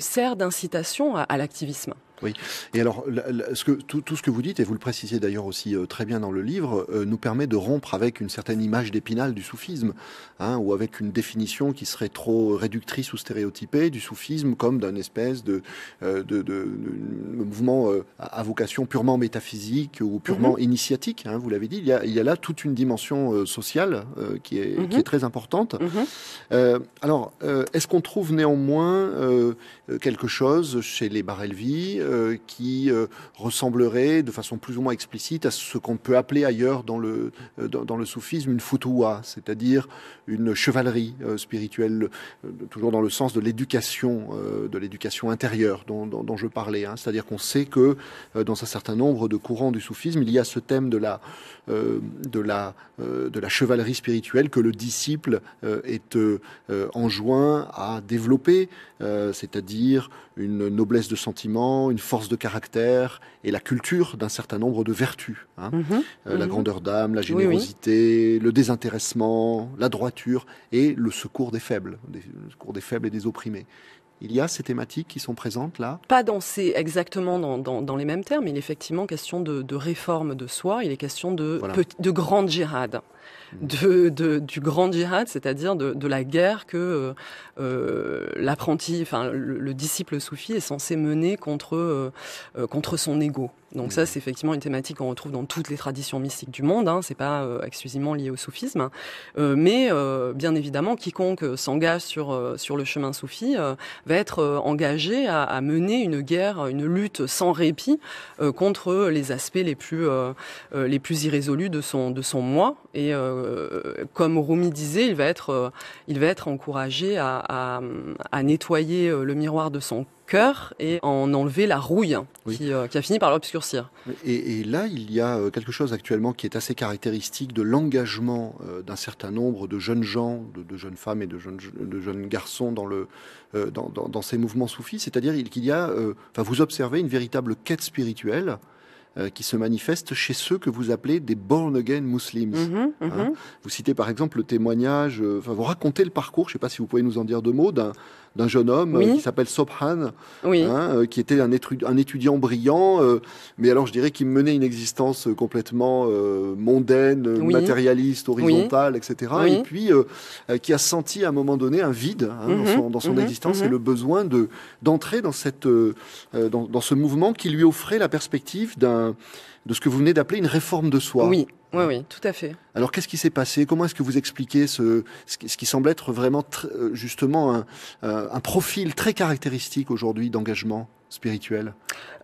sert d'incitation à l'activisme. Oui. Et alors, tout ce que vous dites, et vous le précisez d'ailleurs aussi très bien dans le livre, nous permet de rompre avec une certaine image d'Épinal du soufisme, ou avec une définition qui serait trop réductrice ou stéréotypée du soufisme comme d'un espèce de mouvement à vocation purement métaphysique ou purement initiatique. Vous l'avez dit, il y a là toute une dimension sociale qui est très importante. Alors, est-ce qu'on trouve néanmoins quelque chose chez les Barelvi qui ressemblerait de façon plus ou moins explicite à ce qu'on peut appeler ailleurs dans le soufisme une futuwa, c'est-à-dire une chevalerie spirituelle, toujours dans le sens de l'éducation intérieure dont je parlais. C'est-à-dire qu'on sait que dans un certain nombre de courants du soufisme, il y a ce thème de la chevalerie spirituelle que le disciple est enjoint à développer, c'est-à-dire une noblesse de sentiment, une force de caractère et la culture d'un certain nombre de vertus. La grandeur d'âme, la générosité, le désintéressement, la droiture et le secours des faibles, et des opprimés. Il y a ces thématiques qui sont présentes là? Pas exactement dans les mêmes termes. Il est effectivement question de réforme de soi. Il est question de grande djihad. Du grand djihad, c'est-à-dire de la guerre que l'apprenti, le disciple soufi est censé mener contre son ego. Donc ça, c'est effectivement une thématique qu'on retrouve dans toutes les traditions mystiques du monde. C'est pas exclusivement lié au soufisme, mais bien évidemment, quiconque s'engage sur le chemin soufi va être engagé à mener une guerre, une lutte sans répit contre les aspects les plus irrésolus de son moi. Et comme Rumi disait, il va être encouragé à nettoyer le miroir de son cœur et en enlever la rouille qui a fini par l'obscurcir. Et là, il y a quelque chose actuellement qui est assez caractéristique de l'engagement d'un certain nombre de jeunes gens, de jeunes femmes et de jeunes garçons dans ces mouvements soufis. C'est-à-dire qu'il y a, vous observez une véritable quête spirituelle qui se manifeste chez ceux que vous appelez des born-again Muslims. Hein. Vous citez par exemple le témoignage, vous racontez le parcours, je ne sais pas si vous pouvez nous en dire deux mots, d'un jeune homme qui s'appelle Sobhan, qui était un étudiant brillant, mais alors je dirais qu'il menait une existence complètement mondaine, matérialiste, horizontale, etc. Et puis qui a senti à un moment donné un vide dans son existence et le besoin d'entrer dans dans ce mouvement qui lui offrait la perspective de ce que vous venez d'appeler une réforme de soi. Oui, tout à fait. Alors, qu'est-ce qui s'est passé? Comment est-ce que vous expliquez ce qui semble être vraiment justement un profil très caractéristique aujourd'hui d'engagement spirituel?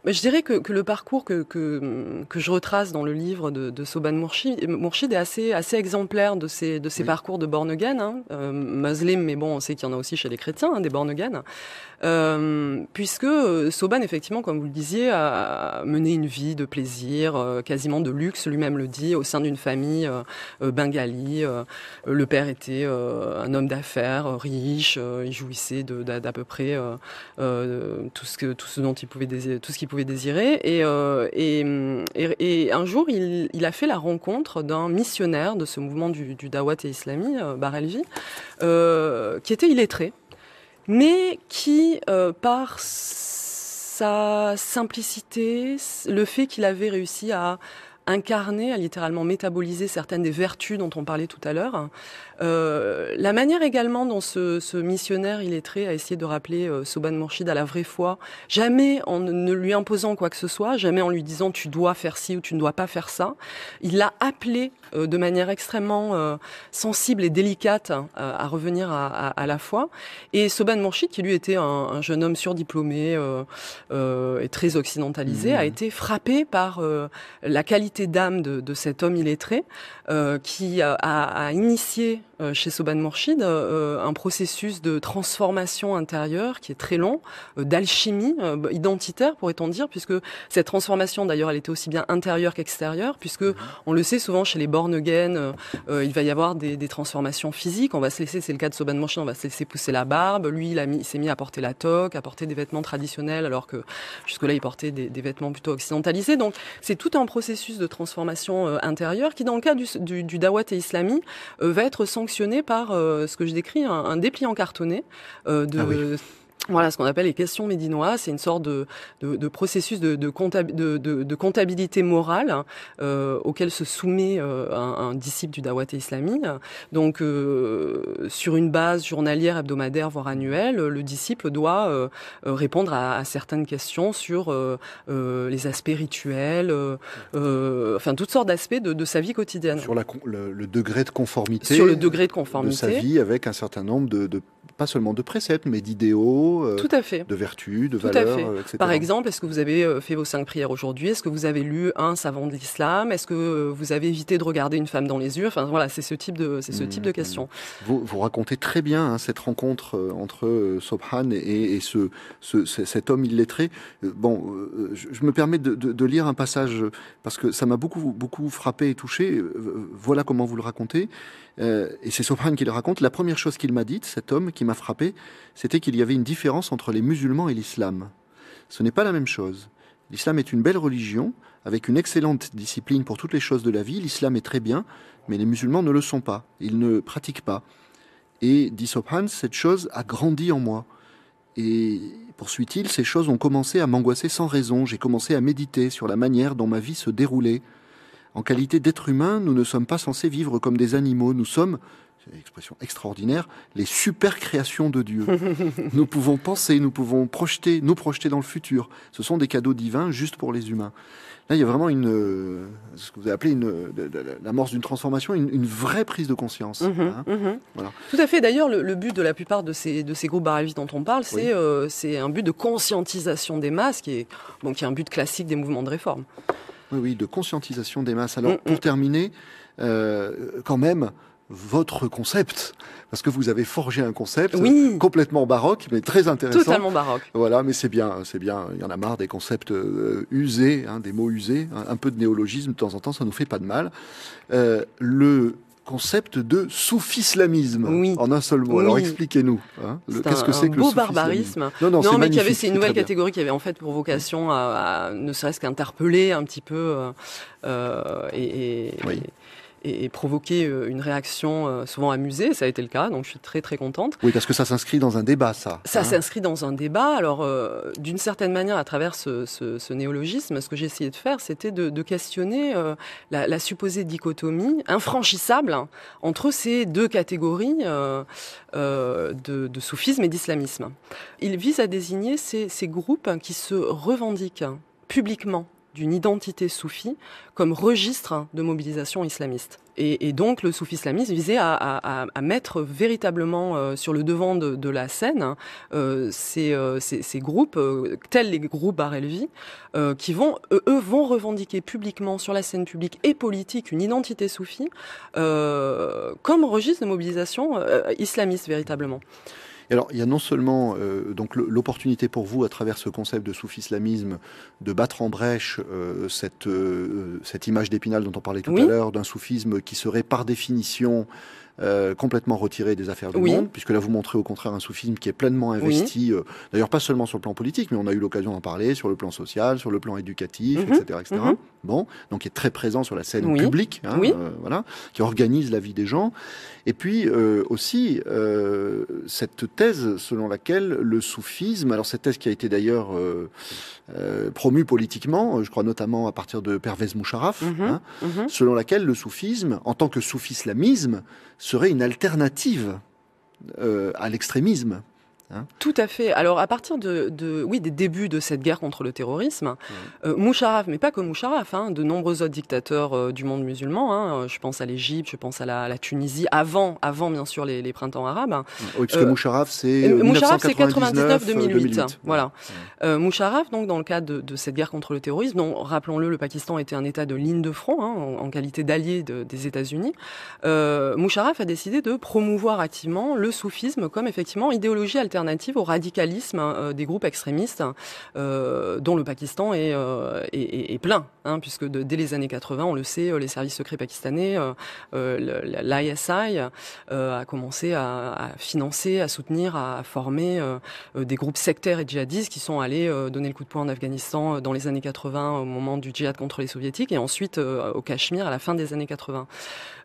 Je dirais que le parcours que je retrace dans le livre de Sobhan Mourchid est assez exemplaire de ces parcours de born again, musulmans, mais bon, on sait qu'il y en a aussi chez les chrétiens, des born again, puisque Sobhan, effectivement, comme vous le disiez, a mené une vie de plaisir, quasiment de luxe, lui-même le dit, au sein d'une famille bengali. Le père était un homme d'affaires riche, il jouissait d'à peu près tout ce dont il pouvait désirer, tout ce qu'il pouvait désirer. Et un jour, il a fait la rencontre d'un missionnaire de ce mouvement du Dawat et Islami, Barelvi, qui était illettré, mais qui, par sa simplicité, le fait qu'il avait réussi à incarner, à littéralement métaboliser certaines des vertus dont on parlait tout à l'heure. La manière également dont ce missionnaire illettré a essayé de rappeler Sobhan Mourchid à la vraie foi, jamais en ne lui imposant quoi que ce soit, jamais en lui disant tu dois faire ci ou tu ne dois pas faire ça. Il l'a appelé de manière extrêmement sensible et délicate à revenir à la foi. Et Sobhan Mourchid, qui lui était un jeune homme surdiplômé et très occidentalisé, a été frappé par la qualité d'âme de cet homme illettré qui a initié chez Sobhan Mourchid un processus de transformation intérieure qui est très long, d'alchimie identitaire pourrait-on dire, puisque cette transformation d'ailleurs elle était aussi bien intérieure qu'extérieure, puisque on le sait souvent chez les born again, il va y avoir des transformations physiques, on va se laisser, c'est le cas de Sobhan Mourchid, on va se laisser pousser la barbe, lui il s'est mis à porter la toque, à porter des vêtements traditionnels alors que jusque-là il portait des vêtements plutôt occidentalisés, donc c'est tout un processus de transformation intérieure qui dans le cas du Dawat et Islami va être sanctionné par ce que je décris, un dépliant cartonné voilà ce qu'on appelle les questions médinoises, c'est une sorte de processus de comptabilité morale auquel se soumet un disciple du Dawat et Islami. Donc sur une base journalière, hebdomadaire, voire annuelle, le disciple doit répondre à certaines questions sur les aspects rituels, enfin toutes sortes d'aspects de sa vie quotidienne. Sur le degré de conformité. Sur le degré de conformité. De sa vie avec un certain nombre pas seulement de préceptes, mais d'idéaux, tout à fait. De vertus, de tout valeurs, etc. Par exemple, est-ce que vous avez fait vos 5 prières aujourd'hui? Est-ce que vous avez lu un savant de l'islam? Est-ce que vous avez évité de regarder une femme dans les yeux? Enfin voilà, c'est ce type de questions. Vous racontez très bien cette rencontre entre Sobhan et cet homme illettré. Je me permets de lire un passage parce que ça m'a beaucoup frappé et touché. Voilà comment vous le racontez. Et c'est Sobhan qui le raconte. La première chose qu'il m'a dite, cet homme qui m'a frappé, c'était qu'il y avait une différence entre les musulmans et l'islam. Ce n'est pas la même chose. L'islam est une belle religion, avec une excellente discipline pour toutes les choses de la vie. L'islam est très bien, mais les musulmans ne le sont pas. Ils ne pratiquent pas. Et, dit Sobhan, cette chose a grandi en moi. Et, poursuit-il, ces choses ont commencé à m'angoisser sans raison. J'ai commencé à méditer sur la manière dont ma vie se déroulait. En qualité d'être humain, nous ne sommes pas censés vivre comme des animaux. Nous sommes, c'est une expression extraordinaire, les super créations de Dieu. Nous pouvons penser, nous pouvons nous projeter dans le futur. Ce sont des cadeaux divins juste pour les humains. Là, il y a vraiment ce que vous avez appelé l'amorce d'une transformation, une vraie prise de conscience. Voilà. Tout à fait. D'ailleurs, le but de la plupart de ces groupes barelvistes dont on parle, c'est un but de conscientisation des masses, qui est un but classique des mouvements de réforme. Oui, de conscientisation des masses. Alors, pour terminer, quand même, votre concept, parce que vous avez forgé un concept complètement baroque, mais très intéressant. Totalement baroque. Voilà, mais c'est bien. Il y en a marre des concepts usés, des mots usés. Un peu de néologisme de temps en temps, ça nous fait pas de mal. Le concept de soufisme oui. en un seul mot. Oui. Alors expliquez-nous. Qu'est-ce que c'est que le soufisme? Barbarisme. Non, mais c'est une nouvelle catégorie qui avait en fait pour vocation à ne serait-ce qu'interpeller un petit peu et provoquer une réaction souvent amusée. Ça a été le cas, donc je suis très très contente. Oui, parce que ça s'inscrit dans un débat, ça. Ça s'inscrit dans un débat. Alors, d'une certaine manière, à travers ce néologisme, ce que j'ai essayé de faire, c'était de questionner la supposée dichotomie infranchissable entre ces deux catégories de soufisme et d'islamisme. Il vise à désigner ces groupes qui se revendiquent publiquement d'une identité soufie comme registre de mobilisation islamiste. Et donc le soufisme visait à mettre véritablement sur le devant de la scène ces groupes, tels les groupes Barelvi, qui vont revendiquer publiquement sur la scène publique et politique une identité soufie comme registre de mobilisation islamiste véritablement. Et alors, il y a non seulement donc l'opportunité pour vous, à travers ce concept de soufisme, de battre en brèche cette image d'Épinal dont on parlait tout à l'heure, d'un soufisme qui serait par définition complètement retiré des affaires du monde, puisque là vous montrez au contraire un soufisme qui est pleinement investi, d'ailleurs pas seulement sur le plan politique, mais on a eu l'occasion d'en parler, sur le plan social, sur le plan éducatif, etc. Bon, donc qui est très présent sur la scène publique, voilà, qui organise la vie des gens. Et puis aussi cette thèse selon laquelle le soufisme, alors cette thèse qui a été d'ailleurs promue politiquement, je crois notamment à partir de Pervez Moucharaf, selon laquelle le soufisme, en tant que soufislamisme, serait une alternative à l'extrémisme. Tout à fait. Alors, à partir des débuts de cette guerre contre le terrorisme, Moucharaf, mais pas que Moucharaf, de nombreux autres dictateurs du monde musulman, je pense à l'Égypte, je pense à la Tunisie, avant bien sûr les printemps arabes. Oui, parce que Moucharaf, c'est 1999-2008. Voilà. Moucharaf, donc, dans le cadre de cette guerre contre le terrorisme, dont, rappelons-le, le Pakistan était un État de ligne de front, en qualité d'allié des États-Unis, Moucharaf a décidé de promouvoir activement le soufisme comme, effectivement, idéologie alternative au radicalisme des groupes extrémistes dont le Pakistan est plein, puisque dès les années 80, on le sait, les services secrets pakistanais, l'ISI a commencé à financer, à soutenir, à former des groupes sectaires et djihadistes qui sont allés donner le coup de poing en Afghanistan dans les années 80 au moment du djihad contre les soviétiques et ensuite au Cachemire à la fin des années 80.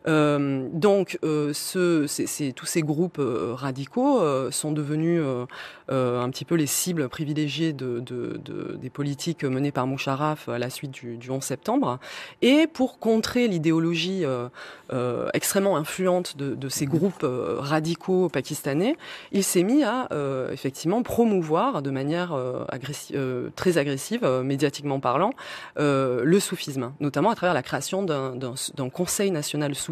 Donc tous ces groupes radicaux sont devenus un petit peu les cibles privilégiées des politiques menées par Moucharaf à la suite du 11 septembre. Et pour contrer l'idéologie extrêmement influente de ces groupes radicaux pakistanais, il s'est mis à effectivement promouvoir de manière très agressive, médiatiquement parlant, le soufisme, notamment à travers la création d'un conseil national soufi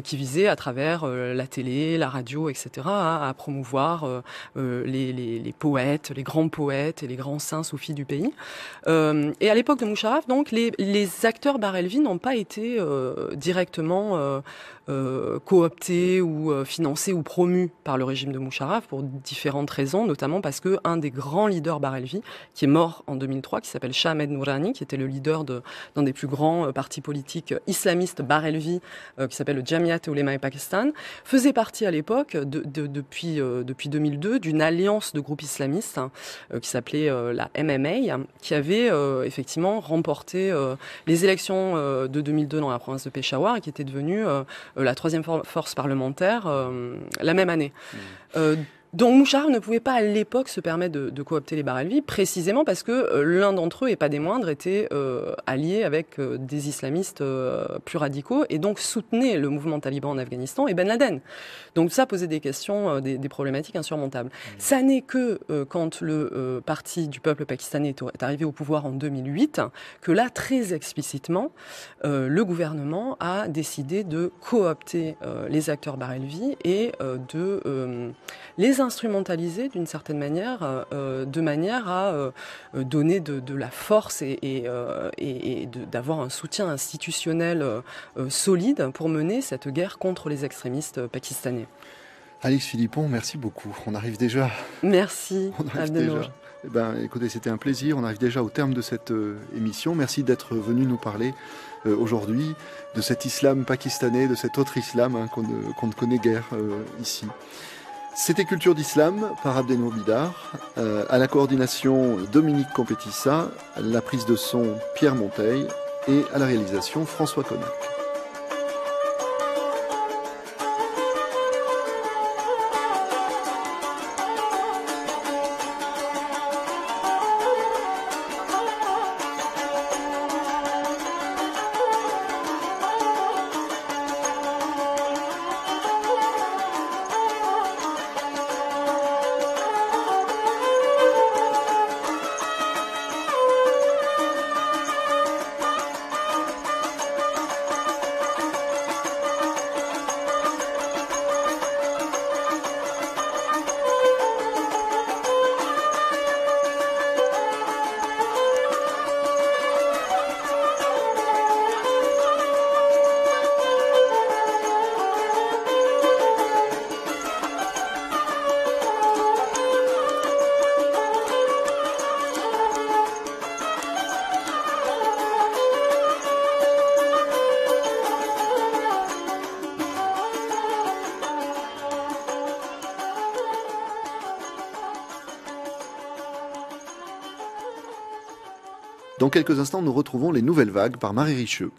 qui visait à travers la télé, la radio, etc. à promouvoir les poètes, les grands poètes et les grands saints soufis du pays. Et à l'époque de Moucharaf, donc, les acteurs Barelvi n'ont pas été directement cooptés ou financés ou promus par le régime de Moucharaf pour différentes raisons, notamment parce que un des grands leaders Barelvi, qui est mort en 2003, qui s'appelle Shah Ahmed Nourani, qui était le leader d'un des plus grands partis politiques islamistes Barelvi, qui s'appelle le Jamiat Ulema Pakistan, faisait partie à l'époque, depuis 2002, d'une alliance de groupes islamistes qui s'appelait la MMA, qui avait effectivement remporté les élections de 2002 dans la province de Peshawar et qui était devenue la troisième force parlementaire la même année. Donc Moucharaf ne pouvait pas à l'époque se permettre de coopter les Barelvi, précisément parce que l'un d'entre eux, et pas des moindres, était allié avec des islamistes plus radicaux et donc soutenait le mouvement taliban en Afghanistan et Ben Laden. Donc ça posait des questions, des problématiques insurmontables. Ça n'est que quand le parti du peuple pakistanais est arrivé au pouvoir en 2008 que là, très explicitement, le gouvernement a décidé de coopter les acteurs Barelvi et de les instrumentaliser d'une certaine manière, de manière à donner de la force et d'avoir un soutien institutionnel solide pour mener cette guerre contre les extrémistes pakistanais. Alix Philippon, merci beaucoup. On arrive déjà. Merci. On arrive déjà. Eh ben, écoutez, c'était un plaisir. On arrive déjà au terme de cette émission. Merci d'être venu nous parler aujourd'hui de cet islam pakistanais, de cet autre islam qu'on ne connaît guère ici. C'était Culture d'Islam par Abdenour Bidar, à la coordination Dominique Compétissa, à la prise de son Pierre Monteil et à la réalisation François Connac. Dans quelques instants, nous retrouvons Les Nouvelles Vagues par Marie Richeux.